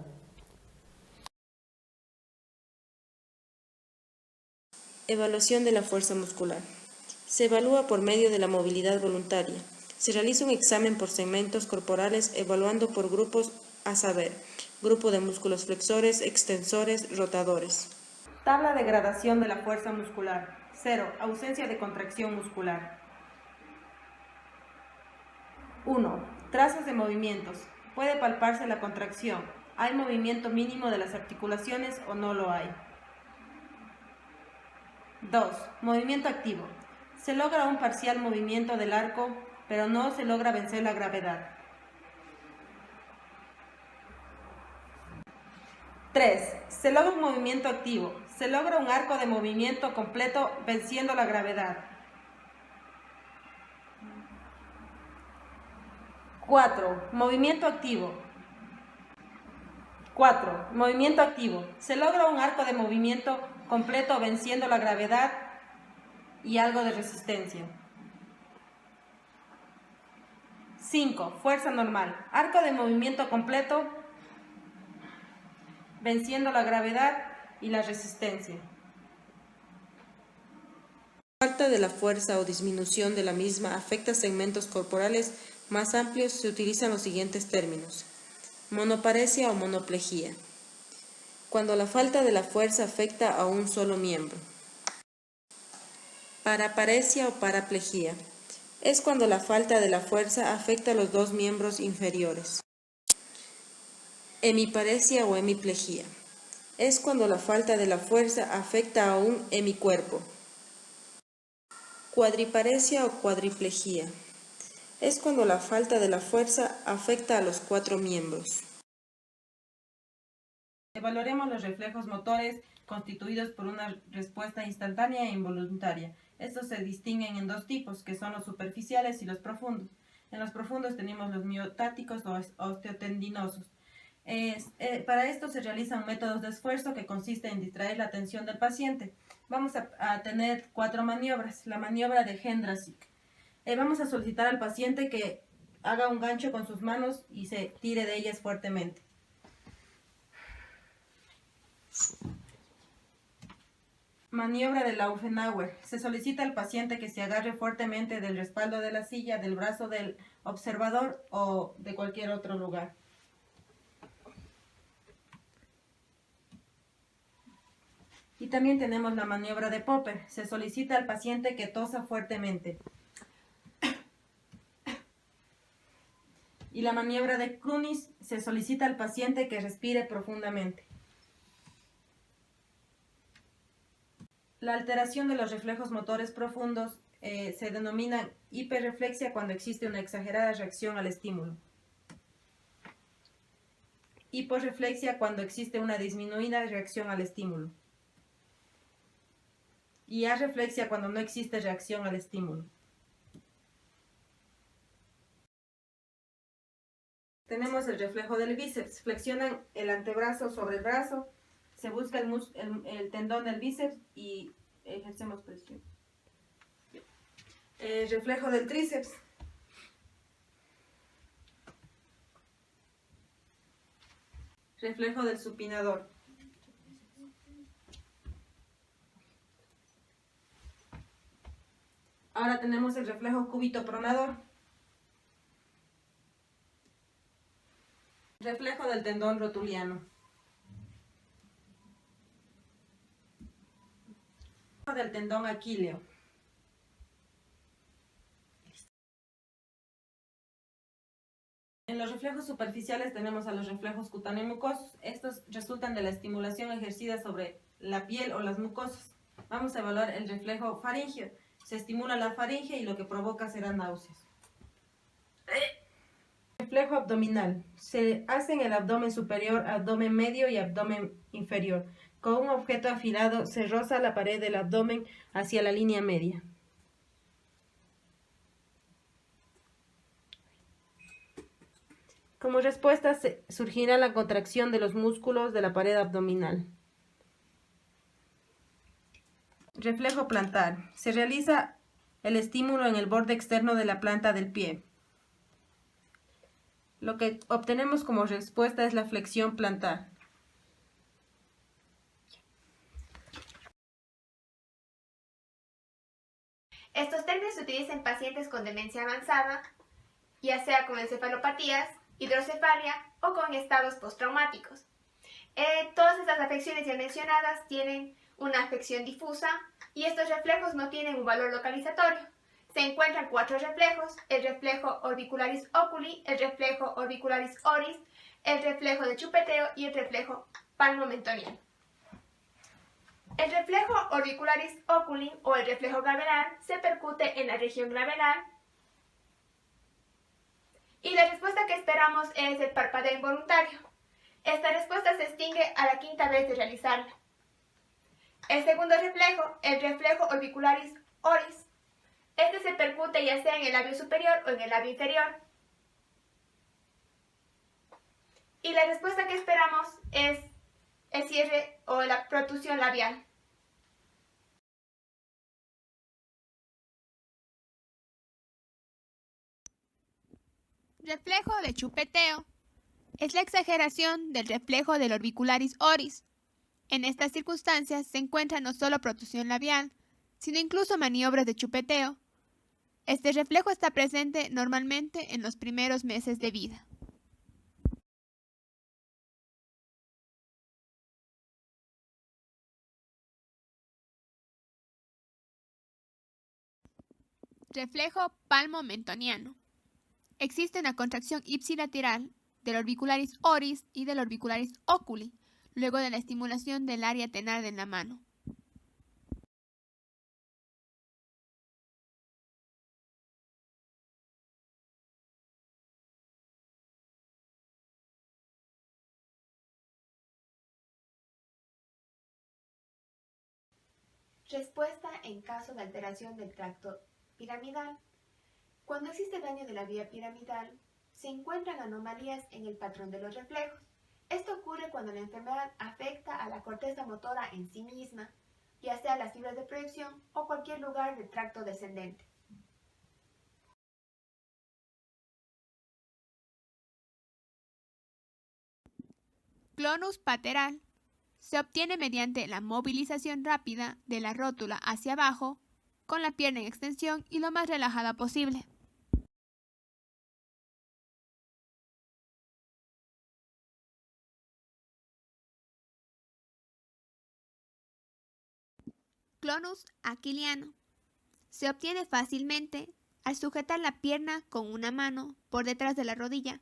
Evaluación de la fuerza muscular. Se evalúa por medio de la movilidad voluntaria. Se realiza un examen por segmentos corporales evaluando por grupos, a saber, grupo de músculos flexores, extensores, rotadores. Tabla de gradación de la fuerza muscular. 0. Ausencia de contracción muscular. 1. Trazos de movimientos. Puede palparse la contracción. ¿Hay movimiento mínimo de las articulaciones o no lo hay? 2. Movimiento activo. Se logra un parcial movimiento del arco, pero no se logra vencer la gravedad. 3. Se logra un movimiento activo. Se logra un arco de movimiento completo venciendo la gravedad. 4. Movimiento activo. 4. Movimiento activo. Se logra un arco de movimiento completo venciendo la gravedad y algo de resistencia. 5. Fuerza normal. Arco de movimiento completo venciendo la gravedad y la resistencia. Falta de la fuerza o disminución de la misma afecta segmentos corporales más amplios. Se utilizan los siguientes términos: monoparesia o monoplejía, cuando la falta de la fuerza afecta a un solo miembro. Paraparesia o paraplejía, es cuando la falta de la fuerza afecta a los dos miembros inferiores. Hemiparesia o hemiplejía, es cuando la falta de la fuerza afecta a un hemicuerpo. Cuadriparesia o cuadriplejía, es cuando la falta de la fuerza afecta a los cuatro miembros. Evaluaremos los reflejos motores constituidos por una respuesta instantánea e involuntaria. Estos se distinguen en dos tipos, que son los superficiales y los profundos. En los profundos tenemos los miotáticos o osteotendinosos. Para esto se realizan métodos de esfuerzo que consiste en distraer la atención del paciente. Vamos a tener 4 maniobras. La maniobra de Hendrasik. Vamos a solicitar al paciente que haga un gancho con sus manos y se tire de ellas fuertemente. Maniobra de Laufenauer. Se solicita al paciente que se agarre fuertemente del respaldo de la silla, del brazo del observador o de cualquier otro lugar. Y también tenemos la maniobra de Popper. Se solicita al paciente que tosa fuertemente. Y la maniobra de Krunis se solicita al paciente que respire profundamente. La alteración de los reflejos motores profundos se denomina hiperreflexia cuando existe una exagerada reacción al estímulo. Hiporreflexia cuando existe una disminuida reacción al estímulo. Y arreflexia cuando no existe reacción al estímulo. Tenemos el reflejo del bíceps. Flexionan el antebrazo sobre el brazo, se busca el tendón del bíceps y ejercemos presión. El reflejo del tríceps. Reflejo del supinador. Ahora tenemos el reflejo cúbito-pronador. Reflejo del tendón rotuliano. Del tendón aquileo. En los reflejos superficiales tenemos a los reflejos cutáneo-mucosos. Estos resultan de la estimulación ejercida sobre la piel o las mucosas. Vamos a evaluar el reflejo faríngeo. Se estimula la faringe y lo que provoca será náuseas. Reflejo abdominal. Se hace en el abdomen superior, abdomen medio y abdomen inferior. Con un objeto afilado se roza la pared del abdomen hacia la línea media. Como respuesta surgirá la contracción de los músculos de la pared abdominal. Reflejo plantar. Se realiza el estímulo en el borde externo de la planta del pie. Lo que obtenemos como respuesta es la flexión plantar. Estos términos se utilizan en pacientes con demencia avanzada, ya sea con encefalopatías, hidrocefalia o con estados postraumáticos. Todas estas afecciones ya mencionadas tienen una afección difusa y estos reflejos no tienen un valor localizatorio. Se encuentran 4 reflejos: el reflejo orbicularis oculi, el reflejo orbicularis oris, el reflejo de chupeteo y el reflejo palmomentoniano. El reflejo orbicularis oculi o el reflejo glabelar se percute en la región glabelar y la respuesta que esperamos es el parpadeo involuntario. Esta respuesta se extingue a la 5ª vez de realizarla. El segundo reflejo, el reflejo orbicularis oris. Este se percute ya sea en el labio superior o en el labio inferior. Y la respuesta que esperamos es el cierre o la protusión labial. Reflejo de chupeteo. Es la exageración del reflejo del orbicularis oris. En estas circunstancias se encuentra no solo protusión labial, sino incluso maniobras de chupeteo. Este reflejo está presente normalmente en los primeros meses de vida. Reflejo palmomentoniano. Existe una contracción ipsilateral del orbicularis oris y del orbicularis oculi, luego de la estimulación del área tenar de la mano. Respuesta en caso de alteración del tracto piramidal. Cuando existe daño de la vía piramidal, se encuentran anomalías en el patrón de los reflejos. Esto ocurre cuando la enfermedad afecta a la corteza motora en sí misma, ya sea las fibras de proyección o cualquier lugar del tracto descendente. Clonus pateral. Se obtiene mediante la movilización rápida de la rótula hacia abajo, con la pierna en extensión y lo más relajada posible. clonus aquiliano. Se obtiene fácilmente al sujetar la pierna con una mano por detrás de la rodilla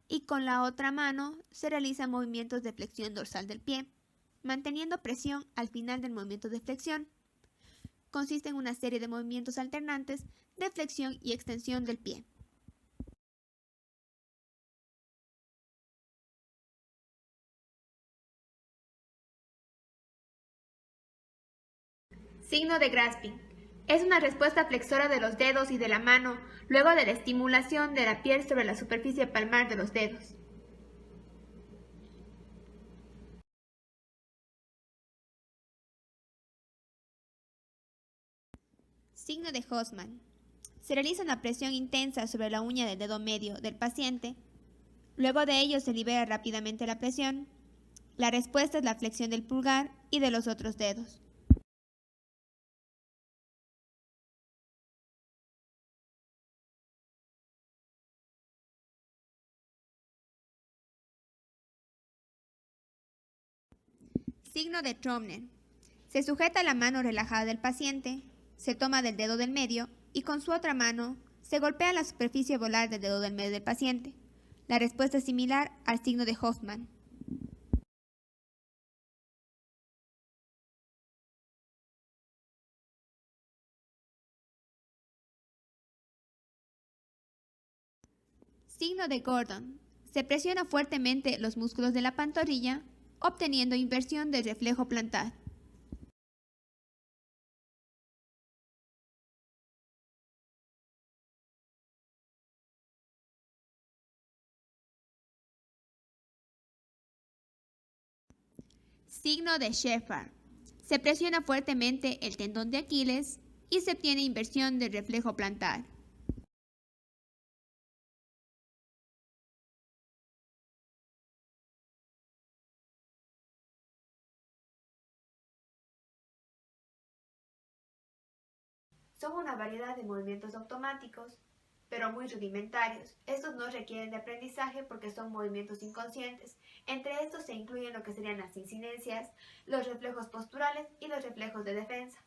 y con la otra mano se realizan movimientos de flexión dorsal del pie, manteniendo presión al final del movimiento de flexión. Consiste en una serie de movimientos alternantes de flexión y extensión del pie. Signo de grasping. Es una respuesta flexora de los dedos y de la mano luego de la estimulación de la piel sobre la superficie palmar de los dedos. Signo de Hofmann. Se realiza una presión intensa sobre la uña del dedo medio del paciente. Luego de ello se libera rápidamente la presión. La respuesta es la flexión del pulgar y de los otros dedos. Signo de Tromner. Se sujeta la mano relajada del paciente, se toma del dedo del medio y con su otra mano se golpea la superficie volar del dedo del medio del paciente. La respuesta es similar al signo de Hofmann. Signo de Gordon. Se presiona fuertemente los músculos de la pantorrilla, obteniendo inversión del reflejo plantar. Signo de Shepard. Se presiona fuertemente el tendón de Aquiles y se obtiene inversión del reflejo plantar. Son una variedad de movimientos automáticos, pero muy rudimentarios. Estos no requieren de aprendizaje porque son movimientos inconscientes. Entre estos se incluyen lo que serían las incidencias, los reflejos posturales y los reflejos de defensa.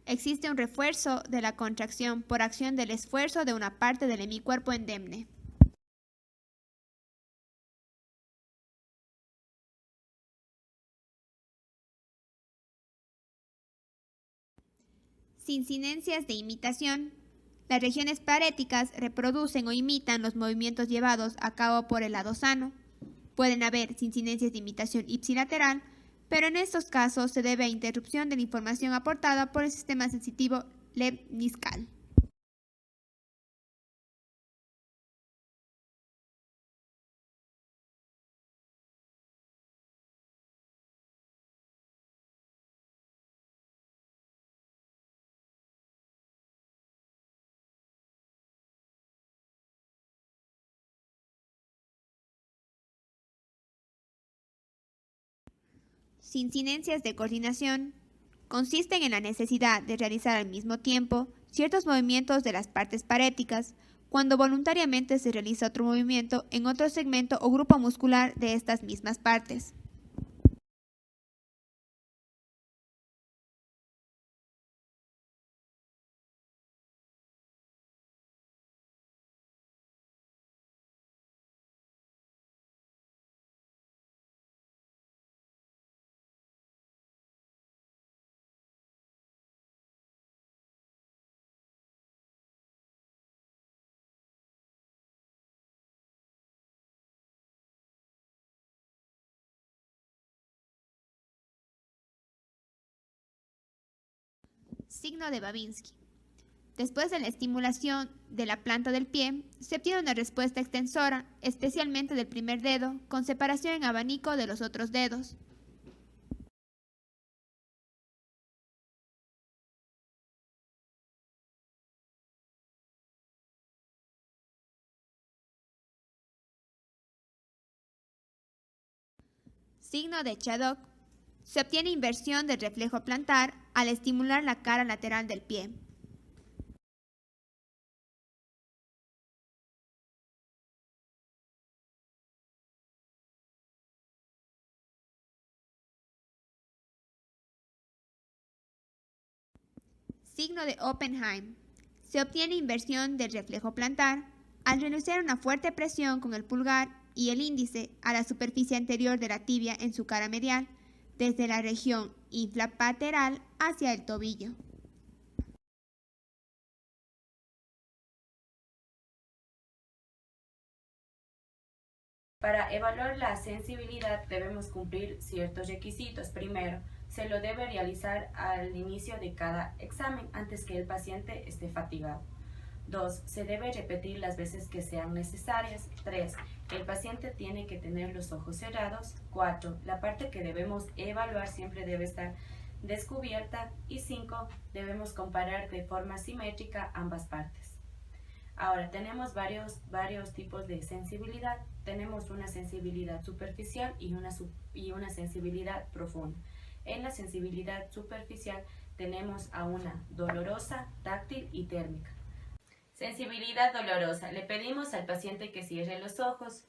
Existe un refuerzo de la contracción por acción del esfuerzo de una parte del hemicuerpo endemne. Sincinencias de imitación. Las regiones paréticas reproducen o imitan los movimientos llevados a cabo por el lado sano. Pueden haber sincinencias de imitación ipsilateral, pero en estos casos se debe a interrupción de la información aportada por el sistema sensitivo lemniscal. Sincinencias de coordinación consisten en la necesidad de realizar al mismo tiempo ciertos movimientos de las partes paréticas cuando voluntariamente se realiza otro movimiento en otro segmento o grupo muscular de estas mismas partes. Signo de Babinski. Después de la estimulación de la planta del pie, se obtiene una respuesta extensora, especialmente del primer dedo, con separación en abanico de los otros dedos. Signo de Chaddock. Se obtiene inversión del reflejo plantar al estimular la cara lateral del pie. Signo de Oppenheim. Se obtiene inversión del reflejo plantar al realizar una fuerte presión con el pulgar y el índice a la superficie anterior de la tibia en su cara medial, desde la región infralateral hacia el tobillo. Para evaluar la sensibilidad debemos cumplir ciertos requisitos. Primero, se lo debe realizar al inicio de cada examen antes que el paciente esté fatigado. 2. Se debe repetir las veces que sean necesarias. 3. El paciente tiene que tener los ojos cerrados. 4. La parte que debemos evaluar siempre debe estar descubierta. Y 5. Debemos comparar de forma simétrica ambas partes. Ahora, tenemos varios tipos de sensibilidad. Tenemos una sensibilidad superficial y una sensibilidad profunda. En la sensibilidad superficial tenemos a una dolorosa, táctil y térmica. Sensibilidad dolorosa. Le pedimos al paciente que cierre los ojos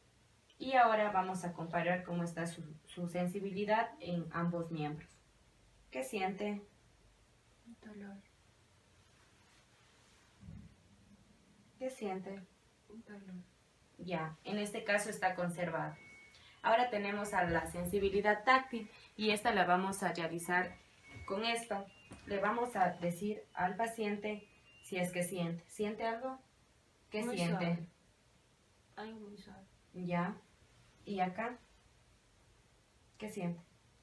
y ahora vamos a comparar cómo está su sensibilidad en ambos miembros. ¿Qué siente? Dolor. ¿Qué siente? Dolor. Ya, en este caso está conservado. Ahora tenemos a la sensibilidad táctil y esta la vamos a realizar con esto. Le vamos a decir al paciente si es que siente. ¿Siente algo? ¿Qué Muy siente? suave. Algo muy suave. Ya. ¿Y acá? ¿Qué siente?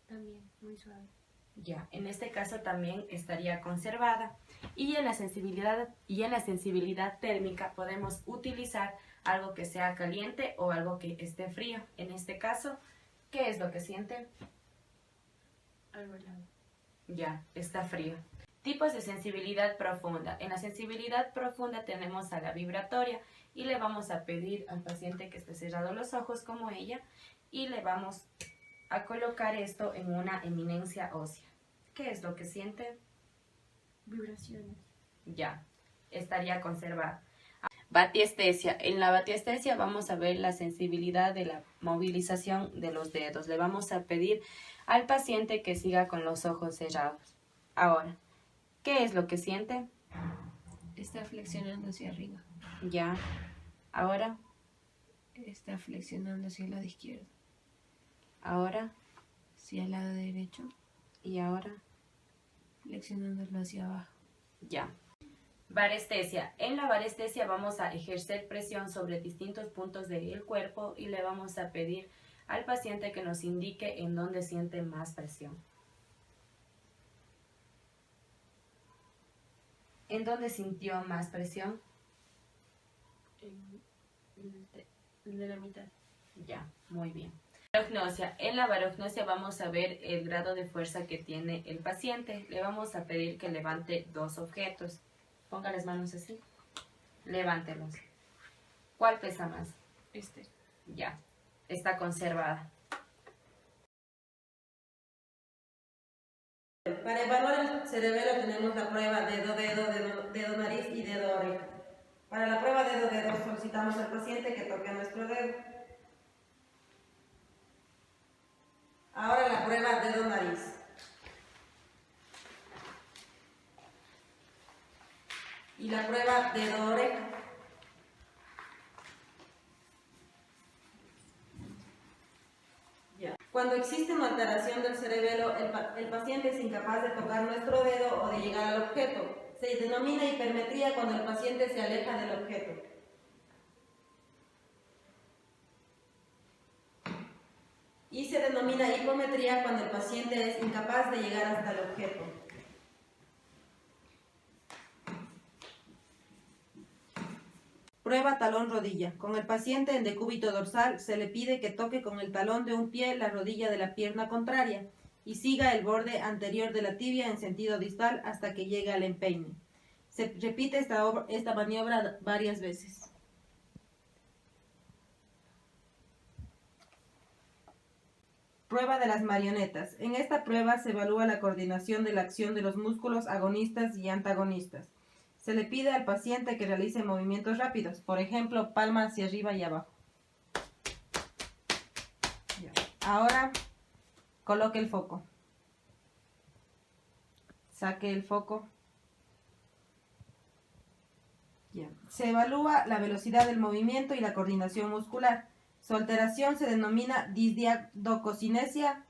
También muy suave. Ya, en este caso también estaría conservada. Y en la sensibilidad térmica podemos utilizar algo que sea caliente o algo que esté frío. En este caso, ¿qué es lo que siente? Algo helado. Ya, está frío. Tipos de sensibilidad profunda. En la sensibilidad profunda tenemos a la vibratoria y le vamos a pedir al paciente que esté cerrado los ojos como ella y le vamos a colocar esto en una eminencia ósea. ¿Qué es lo que siente? Vibraciones. Ya, estaría conservada. Batiestesia. En la batiestesia vamos a ver la sensibilidad de la movilización de los dedos. Le vamos a pedir al paciente que siga con los ojos cerrados. Ahora, ¿qué es lo que siente? Está flexionando hacia arriba. Ya. Ahora, Está flexionando hacia el lado izquierdo. ahora Hacia el lado derecho. y ahora. Flexionándolo hacia abajo. Ya. Varestesia. En la varestesia vamos a ejercer presión sobre distintos puntos del cuerpo y le vamos a pedir al paciente que nos indique en dónde siente más presión. ¿En dónde sintió más presión? El de la mitad. Ya, muy bien. Varognosia. En la varognosia vamos a ver el grado de fuerza que tiene el paciente. Le vamos a pedir que levante dos objetos. Ponga las manos así. Levántelos. ¿Cuál pesa más? Este. Ya, está conservada. Para evaluar el cerebelo tenemos la prueba dedo-dedo, dedo-nariz y dedo-oreja. Para la prueba dedo-dedo solicitamos al paciente que toque nuestro dedo. Ahora la prueba dedo-nariz. Y la prueba dedo-oreja. Cuando existe una alteración del cerebelo, el paciente es incapaz de tocar nuestro dedo o de llegar al objeto. Se denomina hipermetría cuando el paciente se aleja del objeto. Y se denomina hipometría cuando el paciente es incapaz de llegar hasta el objeto. Prueba talón-rodilla. Con el paciente en decúbito dorsal se le pide que toque con el talón de un pie la rodilla de la pierna contraria y siga el borde anterior de la tibia en sentido distal hasta que llegue al empeine. Se repite esta maniobra varias veces. Prueba de las marionetas. En esta prueba se evalúa la coordinación de la acción de los músculos agonistas y antagonistas. Se le pide al paciente que realice movimientos rápidos, por ejemplo, palma hacia arriba y abajo. Ahora, coloque el foco. Saque el foco Ya. Se evalúa la velocidad del movimiento y la coordinación muscular. Su alteración se denomina disdiadococinesia.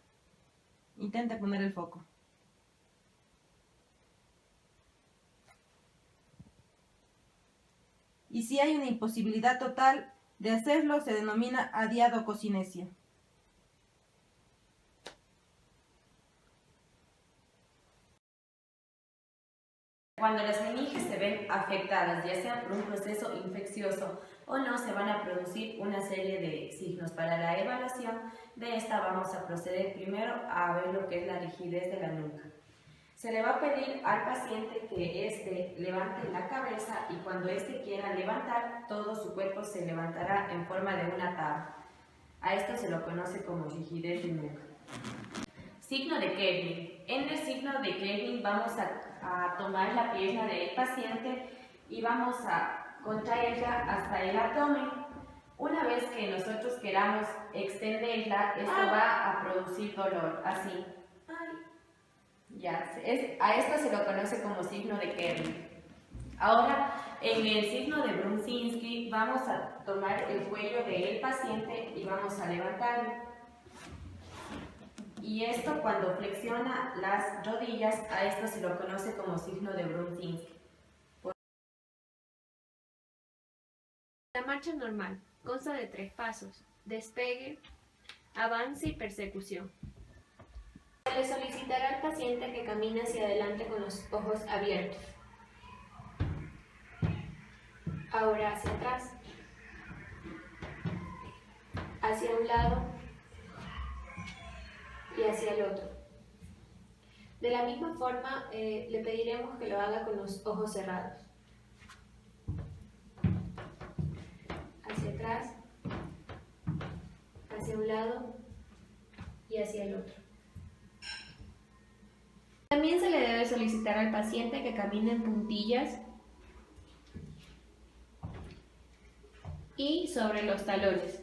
Intente poner el foco. Y si hay una imposibilidad total de hacerlo, se denomina adiadococinesia. Cuando las meninges se ven afectadas, ya sea por un proceso infeccioso o no, se van a producir una serie de signos. Para la evaluación de esta vamos a proceder primero a ver lo que es la rigidez de la nuca. Se le va a pedir al paciente que éste levante la cabeza y cuando éste quiera levantar, todo su cuerpo se levantará en forma de una tabla. A esto se lo conoce como rigidez de nuca. Signo de Kevin. En el signo de Kevin vamos a tomar la pierna del paciente y vamos a contraerla hasta el abdomen. Una vez que nosotros queramos extenderla, esto va a producir dolor, así. Ya, a esto se lo conoce como signo de Kevin. Ahora, en el signo de Brunzinski, vamos a tomar el cuello del paciente y vamos a levantarlo. Y esto cuando flexiona las rodillas, a esto se lo conoce como signo de Brunzinski. La marcha normal consta de 3 pasos: despegue, avance y persecución. Se le solicitará al paciente que camine hacia adelante con los ojos abiertos. Ahora hacia atrás, hacia un lado y hacia el otro. De la misma forma, le pediremos que lo haga con los ojos cerrados. Hacia atrás, hacia un lado y hacia el otro. También se le debe solicitar al paciente que camine en puntillas y sobre los talones.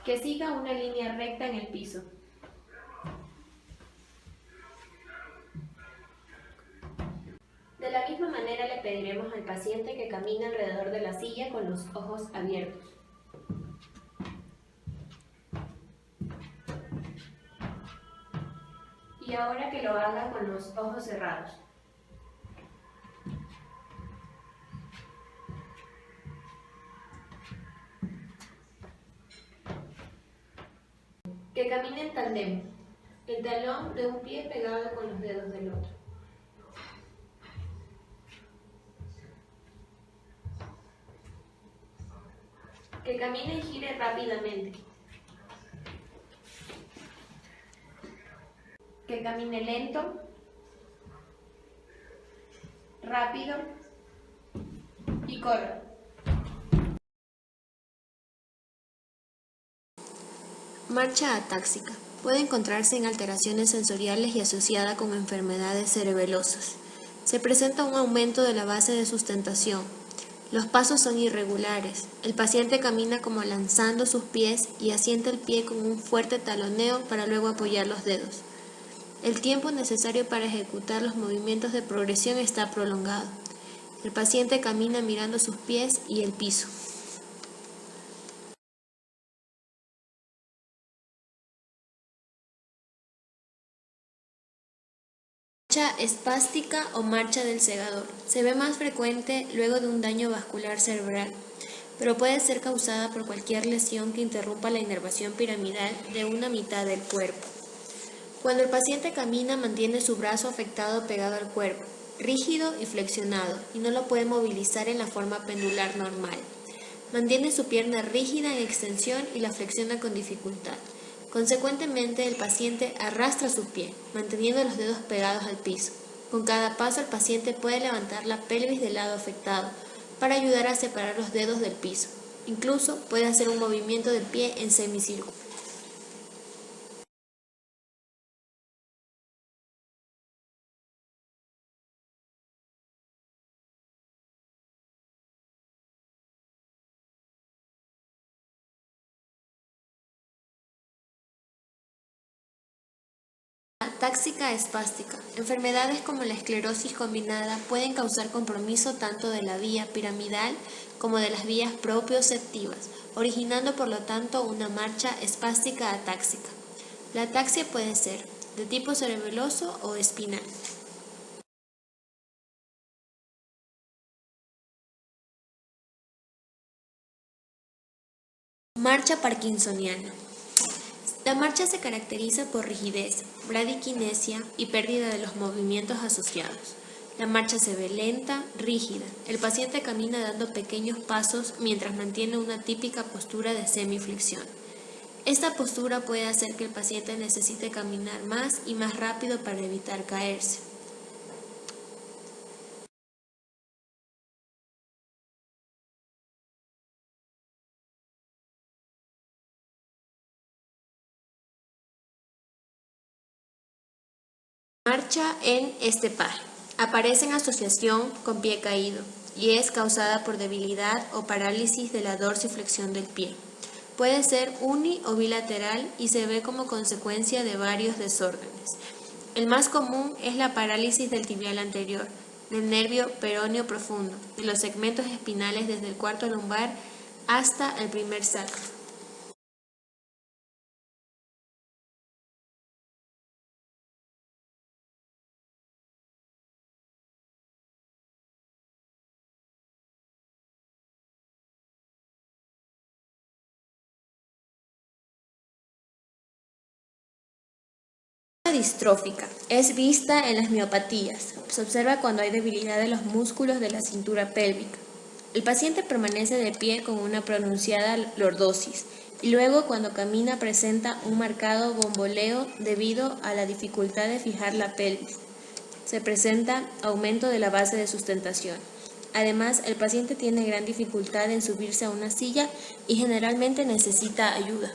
Que siga una línea recta en el piso. De la misma manera le pediremos al paciente que camine alrededor de la silla con los ojos abiertos. Y ahora que lo haga con los ojos cerrados. Que camine en tandem, el talón de un pie pegado con los dedos del otro. Que camine y gire rápidamente. Que camine lento, rápido y corra. Marcha atáxica. Puede encontrarse en alteraciones sensoriales y asociada con enfermedades cerebelosas. Se presenta un aumento de la base de sustentación. Los pasos son irregulares. El paciente camina como lanzando sus pies y asienta el pie con un fuerte taloneo para luego apoyar los dedos. El tiempo necesario para ejecutar los movimientos de progresión está prolongado. El paciente camina mirando sus pies y el piso. Marcha espástica o marcha del segador. Se ve más frecuente luego de un daño vascular cerebral, pero puede ser causada por cualquier lesión que interrumpa la inervación piramidal de una mitad del cuerpo. Cuando el paciente camina, mantiene su brazo afectado pegado al cuerpo, rígido y flexionado, y no lo puede movilizar en la forma pendular normal. Mantiene su pierna rígida en extensión y la flexiona con dificultad. Consecuentemente, el paciente arrastra su pie, manteniendo los dedos pegados al piso. Con cada paso, el paciente puede levantar la pelvis del lado afectado para ayudar a separar los dedos del piso. Incluso puede hacer un movimiento del pie en semicírculo. Atáxica espástica. Enfermedades como la esclerosis combinada pueden causar compromiso tanto de la vía piramidal como de las vías propioceptivas, originando por lo tanto una marcha espástica atáxica. La ataxia puede ser de tipo cerebeloso o espinal. Marcha parkinsoniana. La marcha se caracteriza por rigidez, bradiquinesia y pérdida de los movimientos asociados. La marcha se ve lenta, rígida. El paciente camina dando pequeños pasos mientras mantiene una típica postura de semiflexión. Esta postura puede hacer que el paciente necesite caminar más y más rápido para evitar caerse. Marcha en estepar. Aparece en asociación con pie caído y es causada por debilidad o parálisis de la dorsiflexión del pie. Puede ser uni o bilateral y se ve como consecuencia de varios desórdenes. El más común es la parálisis del tibial anterior, del nervio peroneo profundo, de los segmentos espinales desde el cuarto lumbar hasta el primer sacro. Distrófica. Es vista en las miopatías. Se observa cuando hay debilidad de los músculos de la cintura pélvica. El paciente permanece de pie con una pronunciada lordosis y luego cuando camina presenta un marcado bamboleo debido a la dificultad de fijar la pelvis. Se presenta aumento de la base de sustentación. Además, el paciente tiene gran dificultad en subirse a una silla y generalmente necesita ayuda.